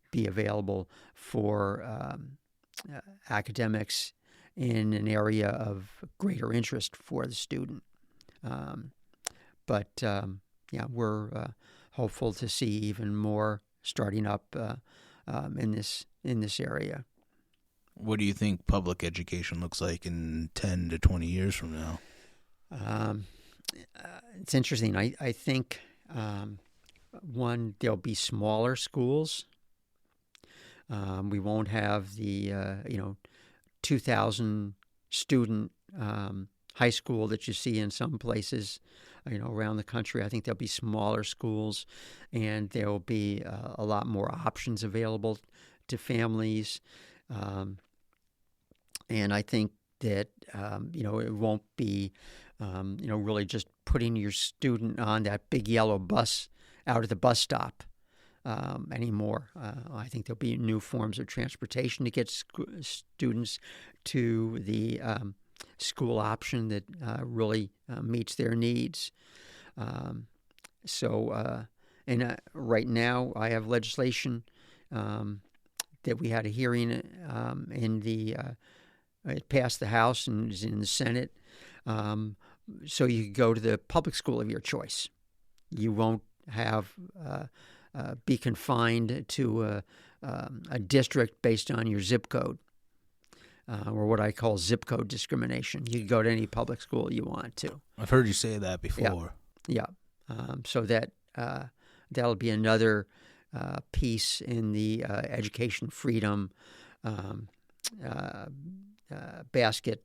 be available for academics in an area of greater interest for the student. But we're hopeful to see even more starting up in this area. What do you think public education looks like in 10 to 20 years from now? It's interesting. I think One, there'll be smaller schools. We won't have the 2,000 student high school that you see in some places, around the country. I think there'll be smaller schools, and there will be a lot more options available to families. And I think that it won't be really just putting your student on that big yellow bus out at the bus stop anymore. I think there'll be new forms of transportation to get students to the school option that really meets their needs. Right now I have legislation that we had a hearing it passed the House and is in the Senate. So you can go to the public school of your choice. You won't have be confined to a district based on your zip code, or what I call zip code discrimination. You can go to any public school you want to. I've heard you say that before. Yeah. So that'll be another piece in the education freedom basket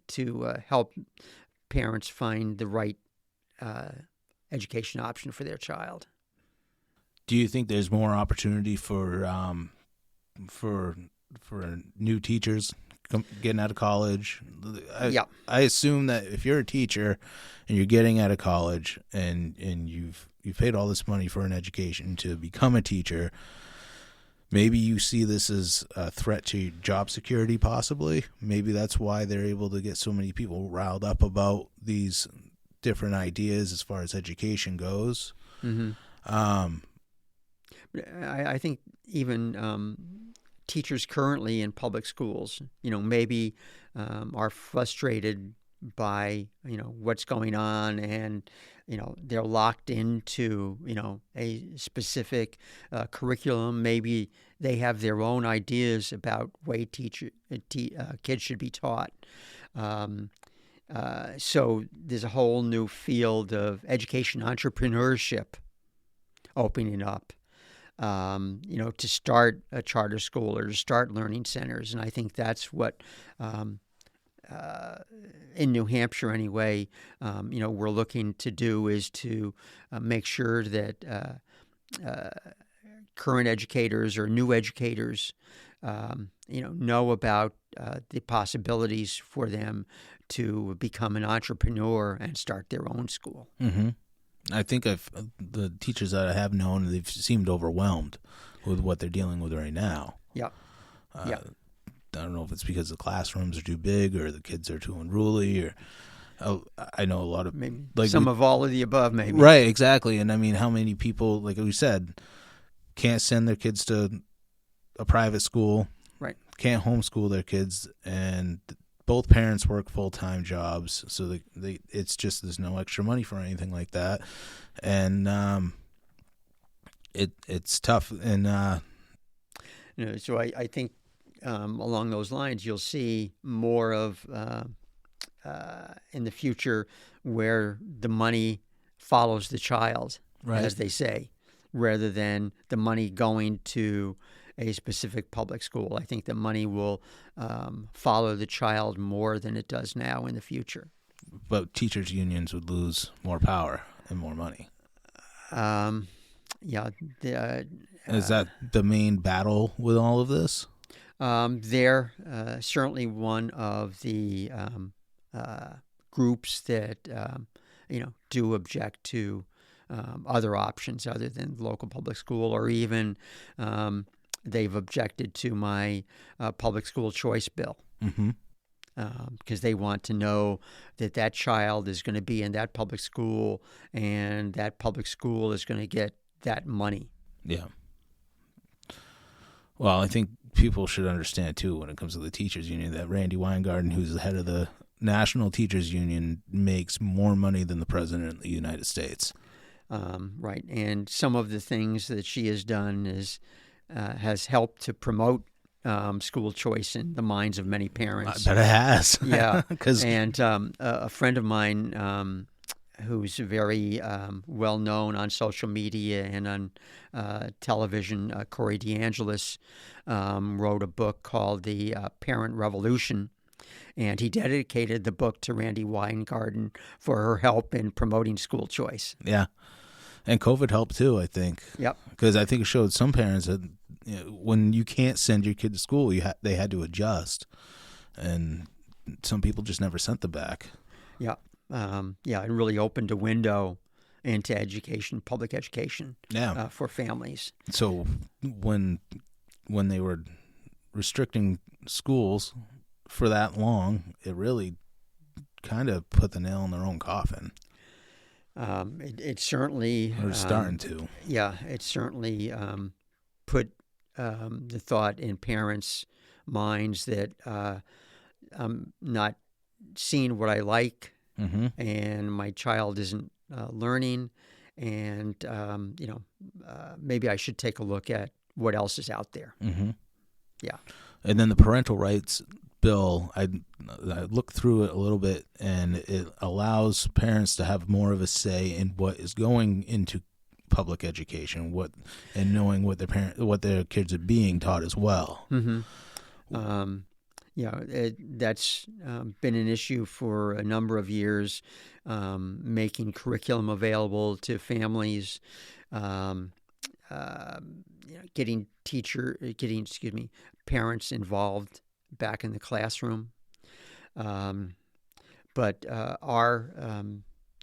to help parents find the right education option for their child. Do you think there's more opportunity for new teachers getting out of college? I assume that if you're a teacher and you're getting out of college and you've paid all this money for an education to become a teacher, maybe you see this as a threat to job security, possibly. Maybe that's why they're able to get so many people riled up about these different ideas as far as education goes. Mm-hmm. I think even teachers currently in public schools, maybe are frustrated by, what's going on, and, they're locked into, a specific curriculum. Maybe they have their own ideas about way kids should be taught. So there's a whole new field of education entrepreneurship opening up, to start a charter school or to start learning centers. And I think that's what, in New Hampshire anyway, we're looking to do is to make sure that current educators or new educators, know about the possibilities for them to become an entrepreneur and start their own school. Mm-hmm. I think the teachers that I have known, they've seemed overwhelmed with what they're dealing with right now. Yeah. I don't know if it's because the classrooms are too big or the kids are too unruly, or I know a lot of maybe some of all of the above, maybe. Right, exactly. And I mean, how many people, like we said, can't send their kids to a private school, right? Can't homeschool their kids, and both parents work full-time jobs, so it's just there's no extra money for anything like that, and it's tough. And so I think along those lines, you'll see more of in the future where the money follows the child, right, as they say, rather than the money going to a specific public school. I think the money will follow the child more than it does now in the future. But teachers' unions would lose more power and more money. Is that the main battle with all of this? They're certainly one of the groups that do object to other options other than local public school, or even they've objected to my public school choice bill, because they want to know that child is going to be in that public school and that public school is going to get that money. Yeah. Well, I think people should understand, too, when it comes to the teachers union, that Randy Weingarten, who's the head of the National Teachers Union, makes more money than the president of the United States. Right. And some of the things that she has done has helped to promote school choice in the minds of many parents. I bet it has. Yeah. And a friend of mine who's very well known on social media and on television, Corey DeAngelis, wrote a book called The Parent Revolution. And he dedicated the book to Randy Weingarten for her help in promoting school choice. Yeah. And COVID helped too, I think. Yep. Because I think it showed some parents that when you can't send your kid to school, they had to adjust. And some people just never sent them back. Yeah. It really opened a window into education, public education for families. So when they were restricting schools for that long, it really kind of put the nail in their own coffin. It certainly... Or starting to. Yeah, it certainly put the thought in parents' minds that I'm not seeing what I like, and my child isn't learning, and maybe I should take a look at what else is out there. Mm-hmm. Yeah. And then the parental rights bill, I looked through it a little bit, and it allows parents to have more of a say in what is going into public education, and knowing what their kids are being taught as well. Mm-hmm. That's been an issue for a number of years, making curriculum available to families, getting parents involved back in the classroom. But our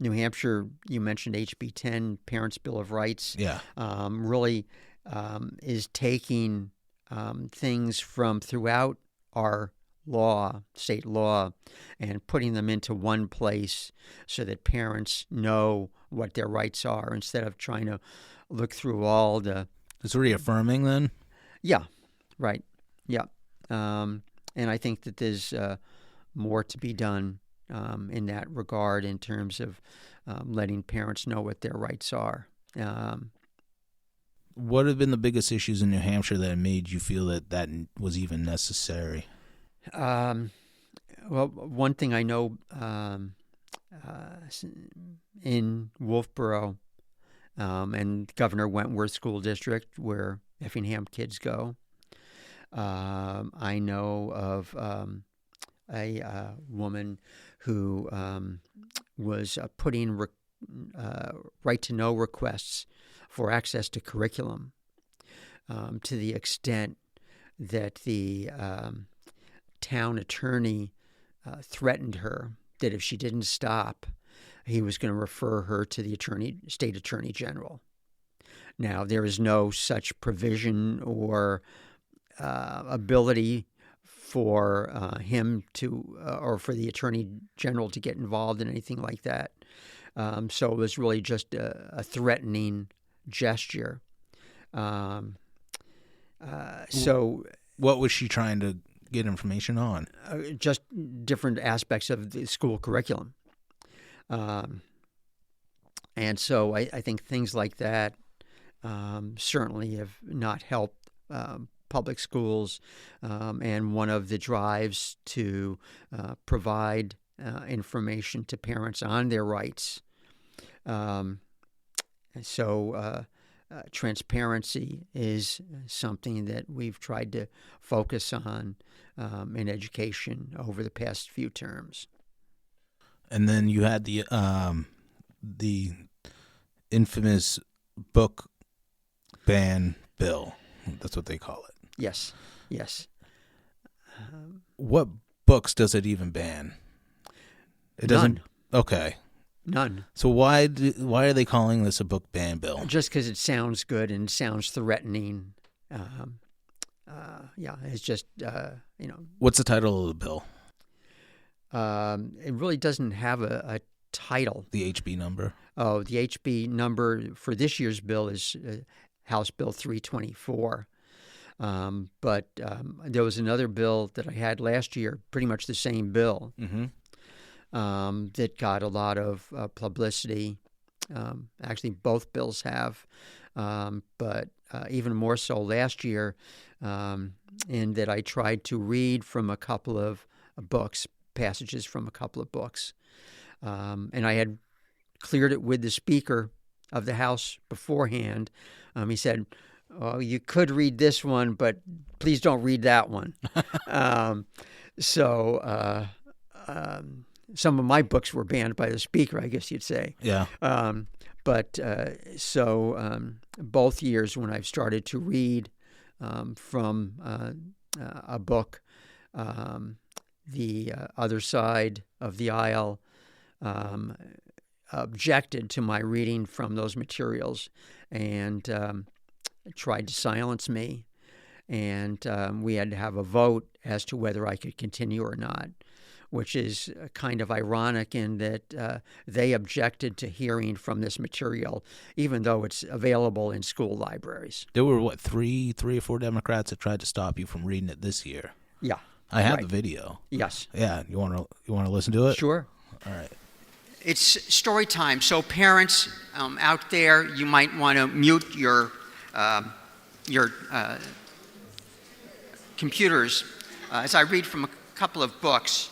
New Hampshire, you mentioned HB 10, Parents' Bill of Rights, really is taking things from throughout our state law, and putting them into one place so that parents know what their rights are instead of trying to look through all the... It's reaffirming then? Yeah, right. Yeah. And I think that there's more to be done in that regard in terms of letting parents know what their rights are. What have been the biggest issues in New Hampshire that made you feel that was even necessary? Well, one thing I know in Wolfboro and Governor Wentworth School District, where Effingham kids go, I know of a woman who was putting right-to-know requests for access to curriculum to the extent that the town attorney threatened her that if she didn't stop, he was going to refer her to the state attorney general. Now, there is no such provision or ability for him to, or for the attorney general to get involved in anything like that. So it was really just a threatening gesture. So, what was she trying to get information on? Just different aspects of the school curriculum. And so I think things like that certainly have not helped public schools, and one of the drives to provide information to parents on their rights. So transparency is something that we've tried to focus on in education over the past few terms. And then you had the infamous book ban bill. That's what they call it. Yes. What books does it even ban? It doesn't. None. Okay. None. So why are they calling this a book ban bill? Just because it sounds good and sounds threatening. It's just What's the title of the bill? It really doesn't have a title. The HB number? Oh, the HB number for this year's bill is House Bill 324. But there was another bill that I had last year, pretty much the same bill, that got a lot of publicity. Actually, both bills have, but even more so last year, in that I tried to read from a couple of passages from a couple of books. And I had cleared it with the Speaker of the House beforehand. He said, "Oh, you could read this one, but please don't read that one." So some of my books were banned by the Speaker, I guess you'd say. Yeah. But both years when I've started to read from a book, the other side of the aisle objected to my reading from those materials and tried to silence me. And we had to have a vote as to whether I could continue or not, which is kind of ironic in that they objected to hearing from this material, even though it's available in school libraries. There were, three or four Democrats that tried to stop you from reading it this year. Yeah. I have the video. Yes. Yeah. You want to listen to it? Sure. All right. It's story time. So parents out there, you might want to mute your computers as I read from a couple of books.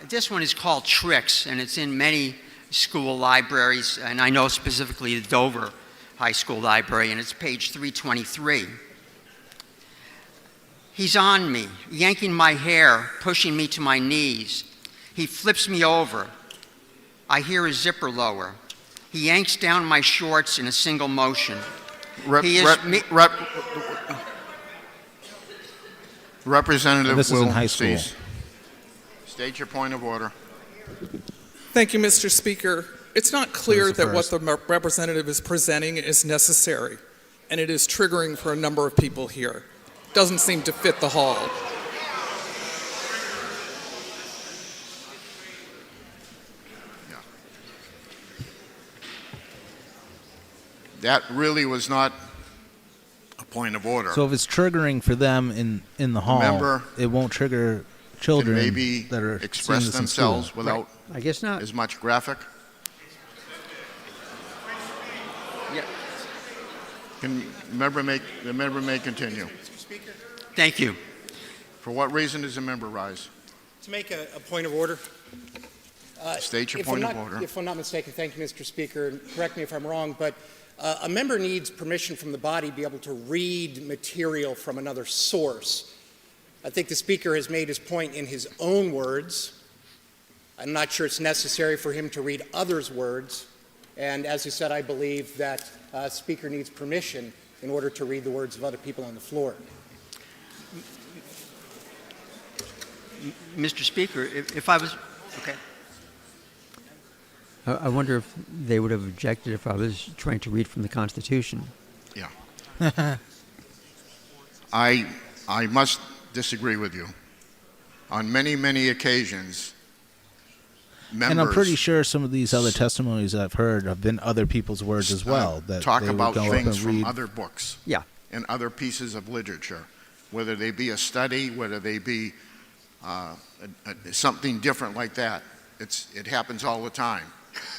This one is called Tricks, and it's in many school libraries, and I know specifically the Dover High School Library, and it's page 323. He's on me, yanking my hair, pushing me to my knees. He flips me over. I hear his zipper lower. He yanks down my shorts in a single motion. Representative this is in high Will school. cease. State your point of order. Thank you, Mr. Speaker. It's not clear that what the representative is presenting is necessary, and it is triggering for a number of people here. Doesn't seem to fit the hall. That really was not a point of order. So if it's triggering for them in the hall, member it won't trigger Can children maybe that are express seeing this in school. themselves without I guess not. as much graphic. Yeah. The member may continue. Thank you. For what reason does the member rise? To make a point of order. State your point of order. If I'm not mistaken, thank you, Mr. Speaker, and correct me if I'm wrong, but a member needs permission from the body to be able to read material from another source. I think the Speaker has made his point in his own words. I'm not sure it's necessary for him to read others' words. And as he said, I believe that Speaker needs permission in order to read the words of other people on the floor. Mr. Speaker, if I was... Okay. I wonder if they would have objected if I was trying to read from the Constitution. Yeah. I must disagree with you. On many, many occasions, members... And I'm pretty sure some of these other testimonies I've heard have been other people's words as well. That talk they would about go up things and from read. other books. Yeah. And other pieces of literature, whether they be a study, whether they be something different like that. It happens all the time.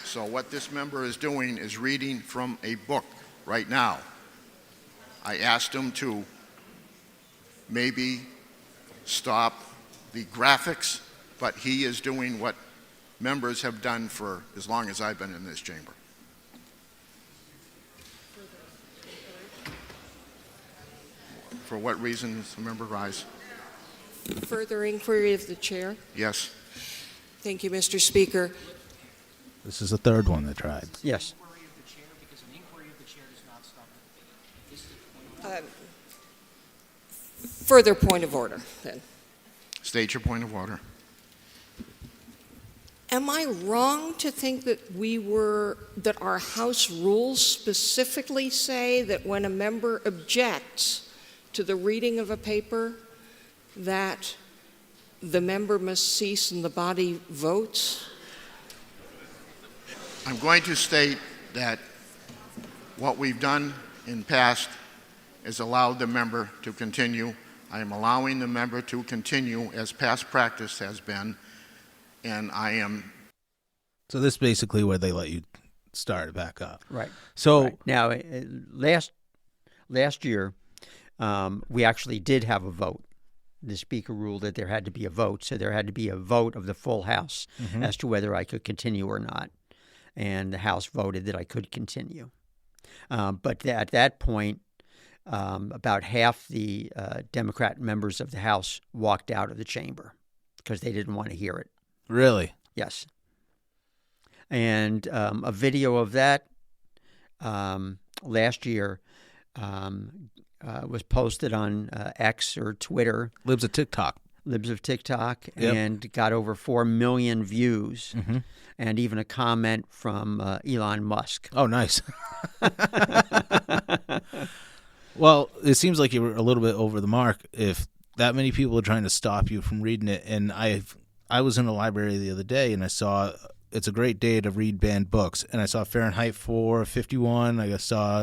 So what this member is doing is reading from a book right now. I asked him to maybe stop the graphics, but he is doing what members have done for as long as I've been in this chamber. For what reason does the member rise? Further inquiry of the chair. Yes. Thank you, Mr. Speaker. This is the third one they tried. Yes. Further point of order, then. State your point of order. Am I wrong to think that that our House rules specifically say that when a member objects to the reading of a paper, that the member must cease and the body votes? I'm going to state that what we've done in past is allowed the member to continue. I am allowing the member to continue as past practice has been, and I am... So this is basically where they let you start it back up. Right. So right. Now, last year, we actually did have a vote. The Speaker ruled that there had to be a vote, so there had to be a vote of the full House as to whether I could continue or not. and the House voted that I could continue. But at that point, about half the Democrat members of the House walked out of the chamber because they didn't want to hear it. Really? Yes. And a video of that last year was posted on X or Twitter. Libs of TikTok. Yep. And got over 4 million views, Mm-hmm. and even a comment from Elon Musk. Oh, nice. Well, it seems like you were a little bit over the mark if that many people are trying to stop you from reading it. And I was in a library the other day, and I saw it's a great day to read banned books. And I saw Fahrenheit 451. I saw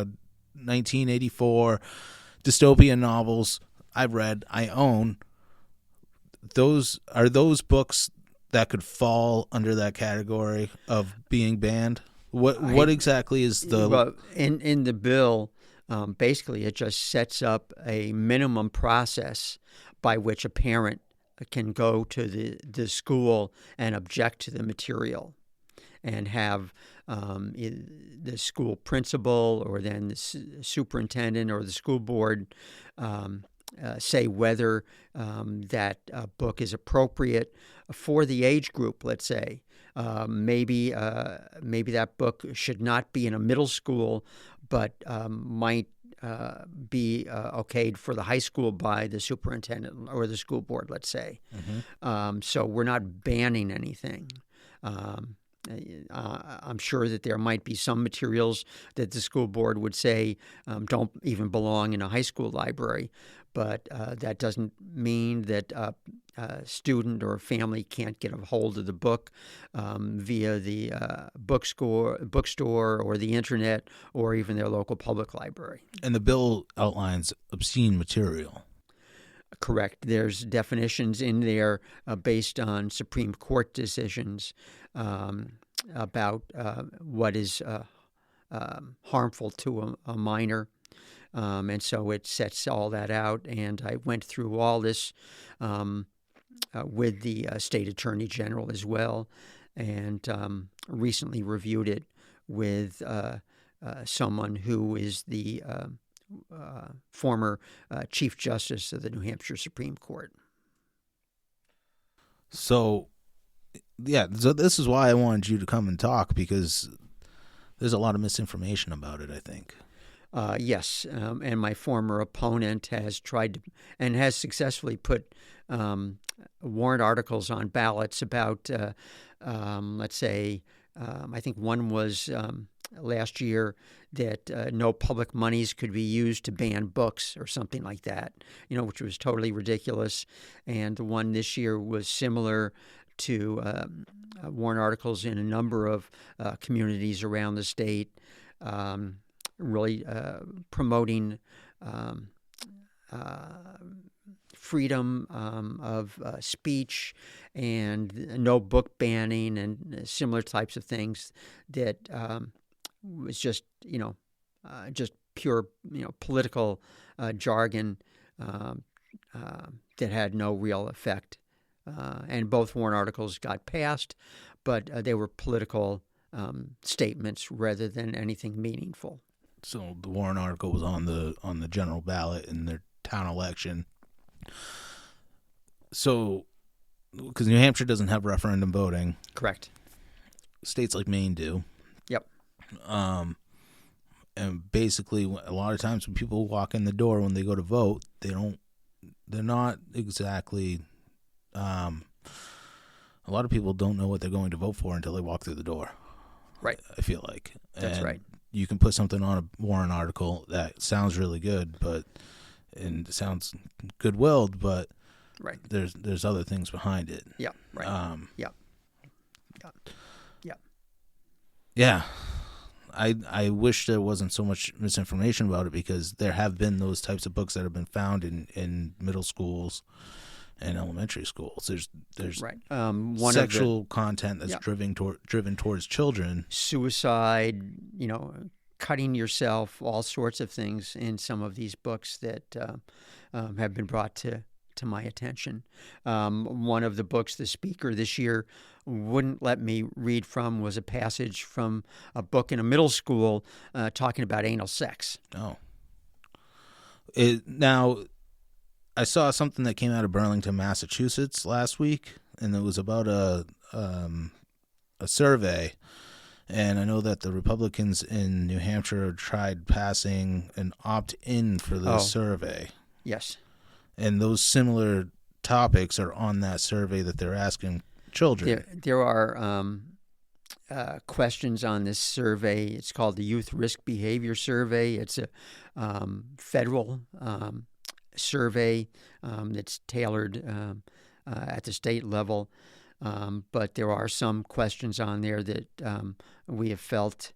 1984 dystopian novels I've read, I own. Those books that could fall under that category of being banned? What exactly is the... Well, in the bill, basically it just sets up a minimum process by which a parent can go to the school and object to the material and have the school principal or then the superintendent or the school board say whether that book is appropriate for the age group, let's say. Maybe that book should not be in a middle school, but might be okayed for the high school by the superintendent or the school board, let's say. Mm-hmm. So we're not banning anything. I'm sure that there might be some materials that the school board would say don't even belong in a high school library, but that doesn't mean that a student or a family can't get a hold of the book via the bookstore or the internet or even their local public library. And the bill outlines obscene material. Correct. There's definitions in there based on Supreme Court decisions about what is harmful to a minor. And so it sets all that out. And I went through all this with the state attorney general as well, and recently reviewed it with someone who is the former Chief Justice of the New Hampshire Supreme Court. So, yeah, so this is why I wanted you to come and talk, because there's a lot of misinformation about it, I think. Yes, and my former opponent has tried to, and has successfully put warrant articles on ballots about, let's say, I think one was last year that no public monies could be used to ban books or something like that, which was totally ridiculous. And the one this year was similar to warrant articles in a number of communities around the state, really promoting freedom of speech and no book banning and similar types of things that was just pure political jargon that had no real effect. And both warrant articles got passed, but they were political statements rather than anything meaningful. So the Warren article was on the general ballot in their town election. So, because New Hampshire doesn't have referendum voting. Correct. States like Maine do. Yep. And basically, a lot of times when people walk in the door when they go to vote, they're not exactly. A lot of people don't know what they're going to vote for until they walk through the door. Right. I feel like. That's right. You can put something on a Warren article that sounds really good, and it sounds good-willed, but right. There's other things behind it. Yeah. Right. Yeah. Yeah. I wish there wasn't so much misinformation about it, because there have been those types of books that have been found in middle schools and elementary schools. There's right. sexual content that's driven towards children. Suicide, cutting yourself, all sorts of things in some of these books that have been brought to my attention. One of the books, the speaker this year wouldn't let me read from was a passage from a book in a middle school talking about anal sex. Oh. Now, I saw something that came out of Burlington, Massachusetts last week, and it was about a survey. And I know that the Republicans in New Hampshire tried passing an opt-in for this survey. Yes. And those similar topics are on that survey that they're asking children. There are questions on this survey. It's called the Youth Risk Behavior Survey. It's a federal survey that's tailored at the state level. But there are some questions on there that we have felt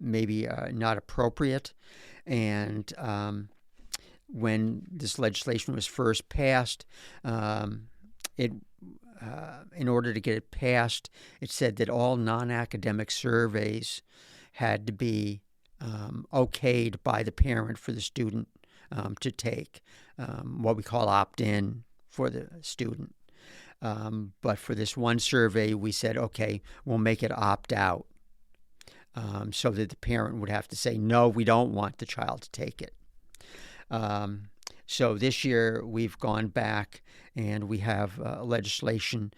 maybe not appropriate. And when this legislation was first passed, in order to get it passed, it said that all non-academic surveys had to be okayed by the parent for the student to take, what we call opt-in for the student. But for this one survey, we said, okay, we'll make it opt-out so that the parent would have to say, no, we don't want the child to take it. So this year we've gone back and we have legislation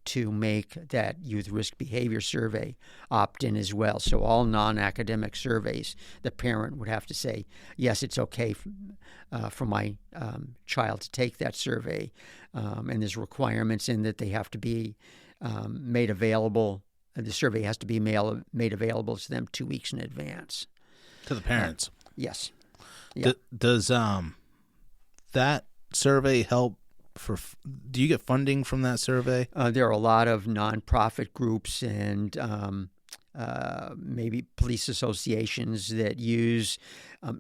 to make that youth risk behavior survey opt-in as well. So all non-academic surveys, the parent would have to say, yes, it's okay for my child to take that survey. And there's requirements in that they have to be made available. The survey has to be made available to them 2 weeks in advance. To the parents? Yes. Yeah. Does that survey help do you get funding from that survey? There are a lot of nonprofit groups and maybe police associations that use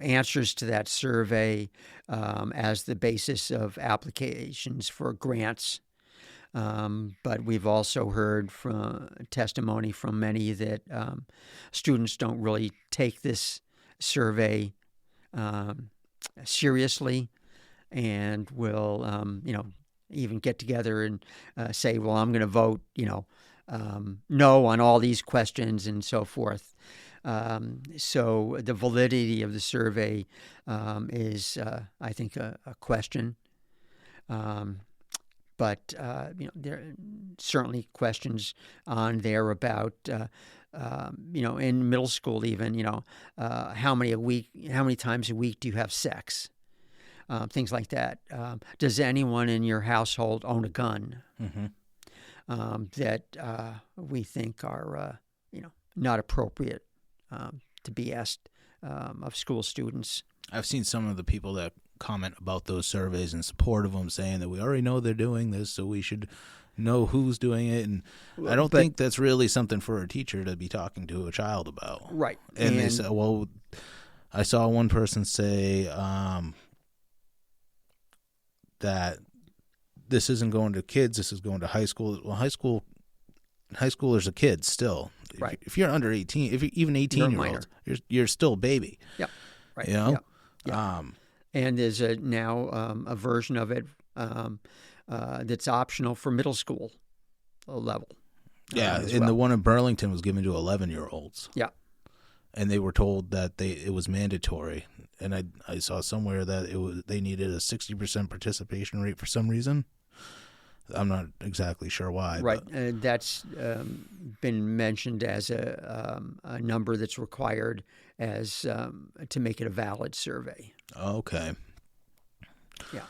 answers to that survey as the basis of applications for grants. But we've also heard from testimony from many that students don't really take this survey seriously, and will, even get together and say, well, I'm going to vote, no on all these questions and so forth. So the validity of the survey is, I think, a question. But there are certainly questions on there about, in middle school even, how many times a week do you have sex? Things like that. Does anyone in your household own a gun? Mm-hmm. That we think are, not appropriate to be asked of school students. I've seen some of the people that comment about those surveys in support of them, saying that we already know they're doing this, so we should know who's doing it. And I don't think that's really something for a teacher to be talking to a child about. Right. And they said, well, I saw one person say that this isn't going to kids, this is going to high school. Well, high schoolers are kids still. Right. If you're under 18, if you're even 18-year-olds, you're still a baby. Yep. Right. You know? Yep. And there's now a version of it that's optional for middle school level. Yeah, and the one in Burlington was given to 11-year-olds. Yeah. And they were told that it was mandatory. And I saw somewhere that they needed a 60% participation rate for some reason. I'm not exactly sure why. Right. That's been mentioned as a number that's required as to make it a valid survey. Okay. Yeah.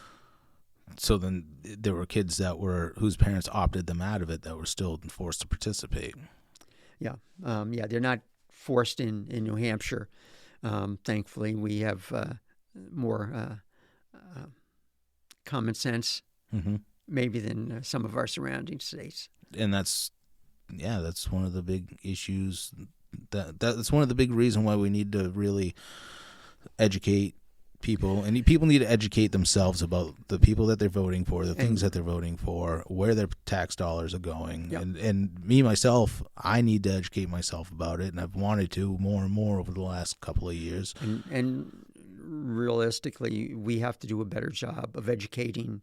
So then there were kids whose parents opted them out of it that were still forced to participate. Yeah. They're not forced in New Hampshire. Thankfully, we have more common sense, mm-hmm. maybe than some of our surrounding states. And that's one of the big issues. That's one of the big reasons why we need to really educate people, and people need to educate themselves about the people that they're voting for, the things that they're voting for, where their tax dollars are going. Yep. And me, myself, I need to educate myself about it, and I've wanted to more and more over the last couple of years. And realistically, we have to do a better job of educating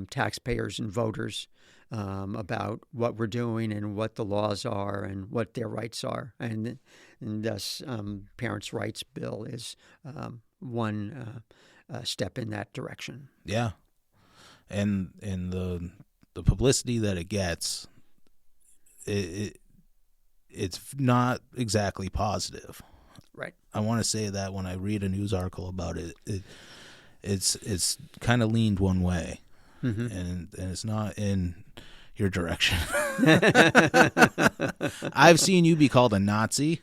taxpayers and voters about what we're doing and what the laws are and what their rights are. And thus, Parents' Rights Bill is one step in that direction. Yeah. And the publicity that it gets, it's not exactly positive. Right. I want to say that when I read a news article about it, it's kind of leaned one way, and it's not in your direction. I've seen you be called a Nazi.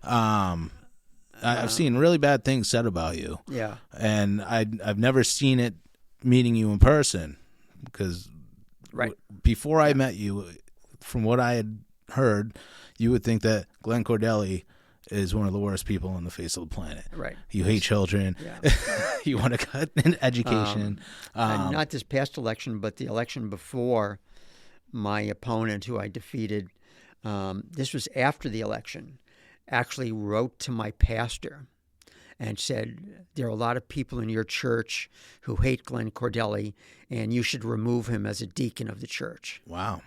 I've seen really bad things said about you. Yeah. And I've never seen it meeting you in person, because Right. before I met you, from what I had heard, you would think that Glenn Cordelli is one of the worst people on the face of the planet. Right. You hate children. Yeah. You want to cut in education. And not this past election, but the election before, my opponent, who I defeated, this was after the election, actually wrote to my pastor and said, there are a lot of people in your church who hate Glenn Cordelli, and you should remove him as a deacon of the church. Wow.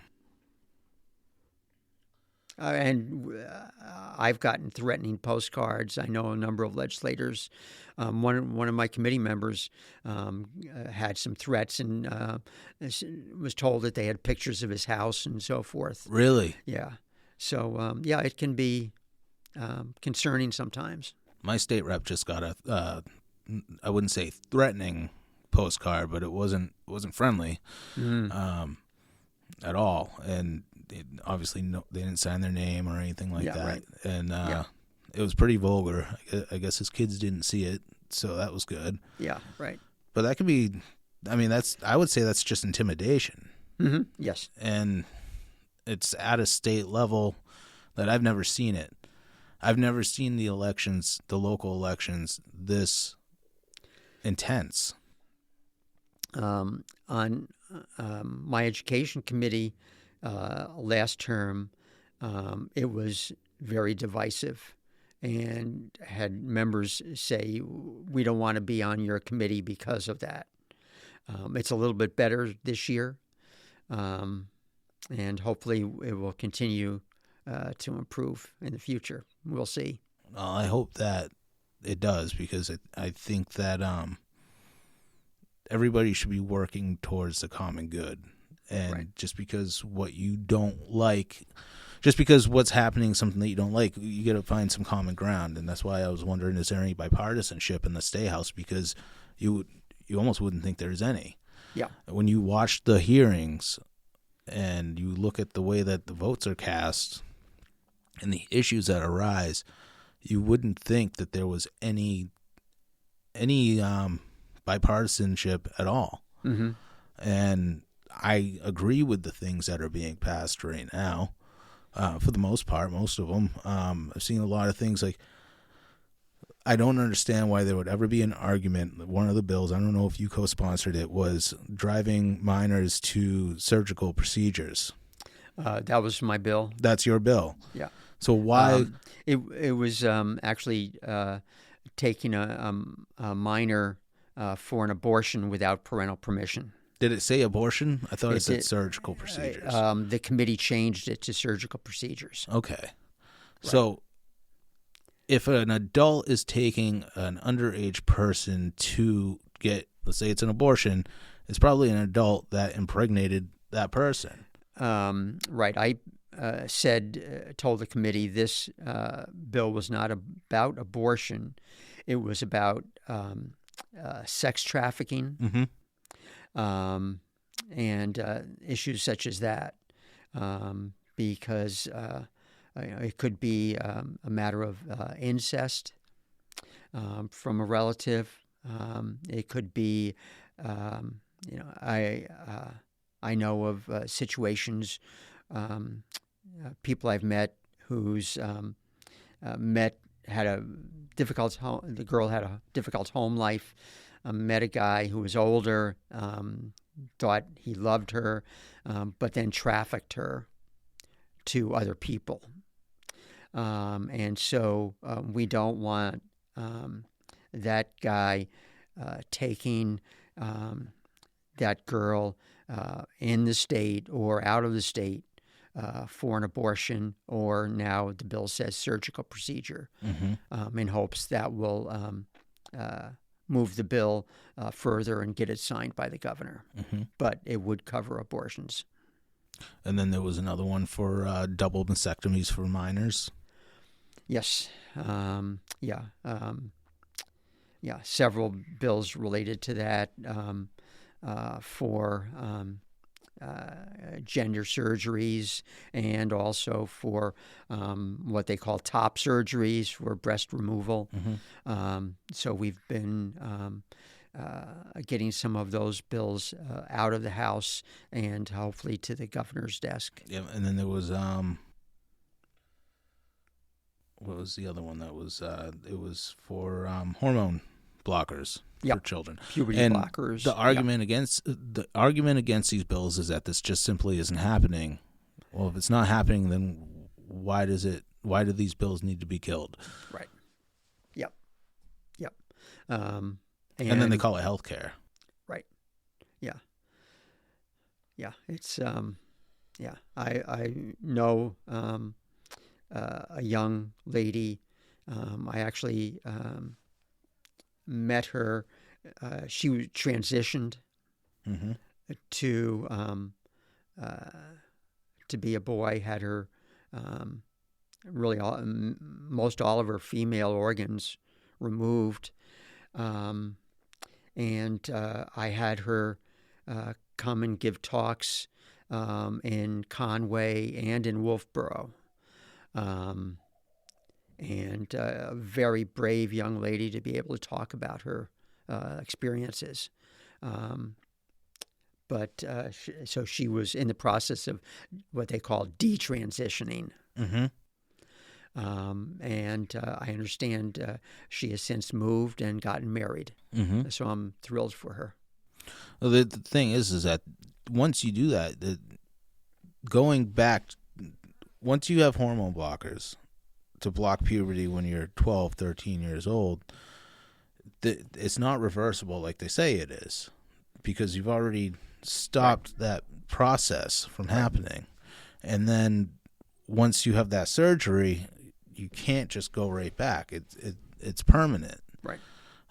I've gotten threatening postcards. I know a number of legislators. One of my committee members had some threats and was told that they had pictures of his house and so forth. Really? Yeah. So, it can be concerning sometimes. My state rep just got a, I wouldn't say threatening postcard, but it wasn't friendly at all. And obviously, they didn't sign their name or anything like that. Right. And it was pretty vulgar. I guess his kids didn't see it, so that was good. Yeah, right. But that could be, I would say that's just intimidation. Mm-hmm. Yes. And it's at a state level that I've never seen it. I've never seen the local elections, this intense. On my education committee last term, it was very divisive, and had members say, we don't want to be on your committee because of that. It's a little bit better this year, and hopefully it will continue to improve in the future. We'll see. Well, I hope that it does, because I think that everybody should be working towards the common good. And Right. just because what you don't like, just because what's happening, something that you don't like, you got to find some common ground. And that's why I was wondering, is there any bipartisanship in the State House? Because you almost wouldn't think there's any. Yeah. When you watch the hearings and you look at the way that the votes are cast and the issues that arise, you wouldn't think that there was any bipartisanship at all. Mm-hmm. And I agree with the things that are being passed right now, for the most part, most of them. I've seen a lot of things like, I don't understand why there would ever be an argument. One of the bills, I don't know if you co-sponsored it, was driving minors to surgical procedures. That was my bill. That's your bill. Yeah. So why? It was actually taking a minor for an abortion without parental permission. Did it say abortion? I thought it said did. surgical procedures. The committee changed it to surgical procedures. Okay. Right. So if an adult is taking an underage person to get, let's say it's an abortion, it's probably an adult that impregnated that person. Right. I told the committee this bill was not about abortion. It was about sex trafficking. Mm-hmm. And issues such as that, because it could be a matter of incest from a relative. It could be, I know of situations, people I've met who's had a difficult home. The girl had a difficult home life. Met a guy who was older, thought he loved her, but then trafficked her to other people. And so we don't want that guy taking that girl in the state or out of the state for an abortion, or now the bill says surgical procedure, in hopes that will move the bill further and get it signed by the governor. But it would cover abortions. And then there was another one for double mastectomies for minors. Yes. Several bills related to that for gender surgeries, and also for what they call top surgeries for breast removal. So we've been getting some of those bills out of the House and hopefully to the governor's desk. Yeah, and then there was what was the other one that was it was for hormone blockers for children, puberty and blockers. The argument against these bills is that this just simply isn't happening. Well, if it's not happening, then why do these bills need to be killed? Right. Yep. And then they call it health care. Right. Yeah. It's I know a young lady. I actually met her. She was transitioned to be a boy. Had her really most all of her female organs removed, and I had her come and give talks in Conway and in Wolfboro. And a very brave young lady to be able to talk about her experiences. So she was in the process of what they call detransitioning. And I understand she has since moved and gotten married. So I'm thrilled for her. Well, the thing is that once you do that, going back, once you have hormone blockers to block puberty when you're 12, 13 years old, it's not reversible like they say it is, because you've already stopped that process from happening. And then once you have that surgery, you can't just go right back. It's permanent. Right.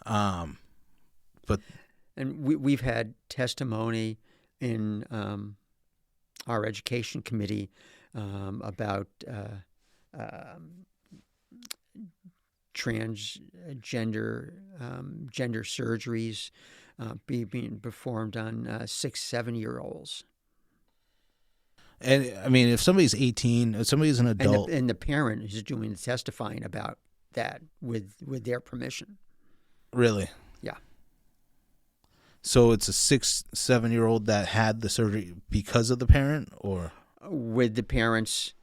But we've had testimony in our education committee about transgender gender surgeries being performed on 6-7-year-olds. And I mean, if somebody's 18, if somebody's an adult, and the parent is doing the testifying about that with their permission. Really? Yeah. So it's a 6-7-year-old that had the surgery because of the parent, or with the parents'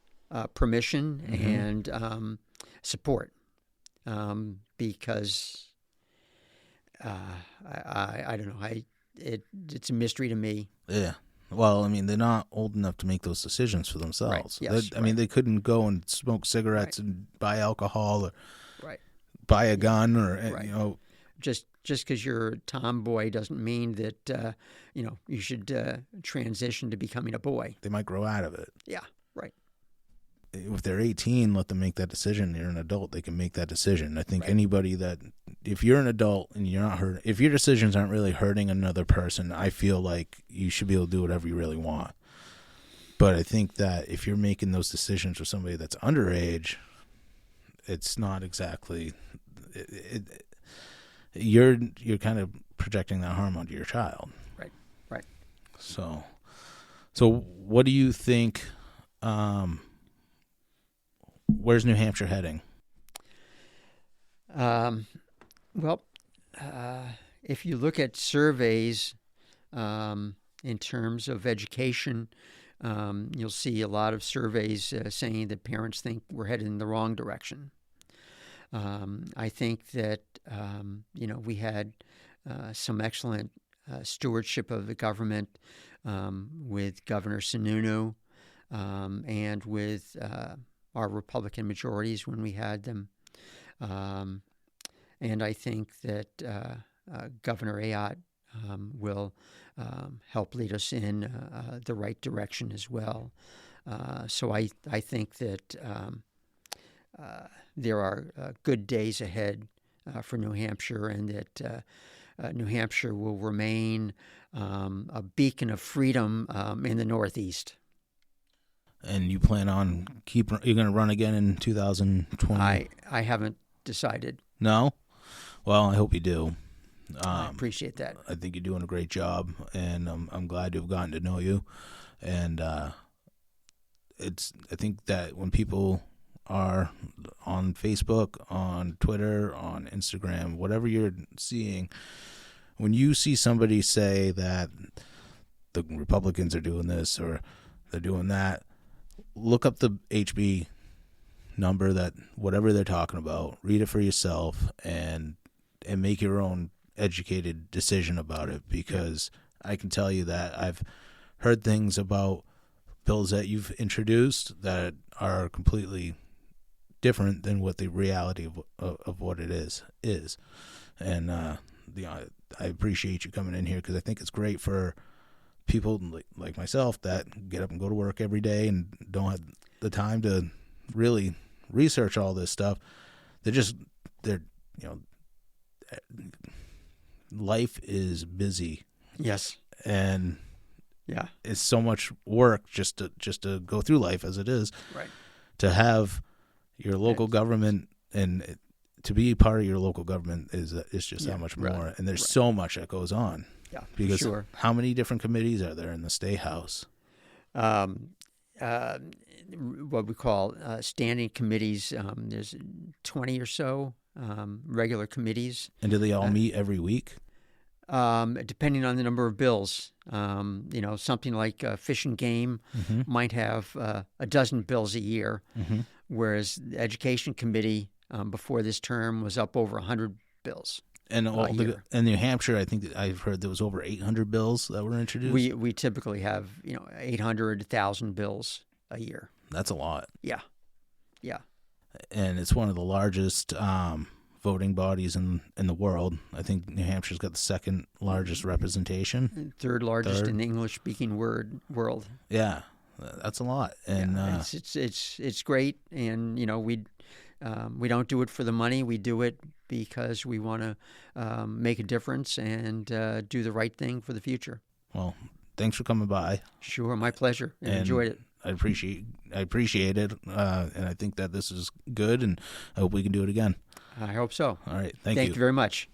permission and support, because I don't know. It's a mystery to me. Yeah. Well, I mean, they're not old enough to make those decisions for themselves. Right. Yes, I mean, they couldn't go and smoke cigarettes and buy alcohol or buy a gun or Just because you're a tomboy doesn't mean that you should transition to becoming a boy. They might grow out of it. Yeah. Right. If they're 18, let them make that decision. You're an adult; they can make that decision. I think anybody that, if you're an adult and you're not hurt, if your decisions aren't really hurting another person, I feel like you should be able to do whatever you really want. But I think that if you're making those decisions with somebody that's underage, it's not exactly. You're kind of projecting that harm onto your child. Right. So what do you think? Where's New Hampshire heading? If you look at surveys in terms of education, you'll see a lot of surveys saying that parents think we're headed in the wrong direction. I think that we had some excellent stewardship of the government with Governor Sununu and with our Republican majorities when we had them. And I think that Governor Ayotte will help lead us in the right direction as well. So I think that there are good days ahead for New Hampshire, and that New Hampshire will remain a beacon of freedom in the Northeast. And you plan on you're going to run again in 2020? I haven't decided. No? Well, I hope you do. I appreciate that. I think you're doing a great job, and I'm glad to have gotten to know you. And I think that when people are on Facebook, on Twitter, on Instagram, whatever you're seeing, when you see somebody say that the Republicans are doing this or they're doing that, look up the HB number, that whatever they're talking about, read it for yourself, and make your own educated decision about it, because I can tell you that I've heard things about bills that you've introduced that are completely different than what the reality of what it is. And I appreciate you coming in here, because I think it's great for people like myself that get up and go to work every day and don't have the time to really research all this stuff. Life is busy. Yes. And yeah, it's so much work just to go through life as it is. Right. To have your local government and to be part of your local government is just that much more. Right. And there's so much that goes on. Yeah, because sure. How many different committees are there in the State House? What we call standing committees. There's 20 or so regular committees. And do they all meet every week? Depending on the number of bills. Something like Fish and Game might have a dozen bills a year, whereas the Education Committee before this term was up over 100 bills. And in New Hampshire, I think that I've heard there was over 800 bills that were introduced. We typically have 800 1,000 bills a year. That's a lot. Yeah. And it's one of the largest voting bodies in the world. I think New Hampshire's got the second largest representation. Third largest in the English-speaking world. Yeah, that's a lot. And it's great. And we don't do it for the money. We do it because we want to make a difference and do the right thing for the future. Well, thanks for coming by. Sure, my pleasure. And enjoyed it. I appreciate it, and I think that this is good, and I hope we can do it again. I hope so. All right, thank you very much.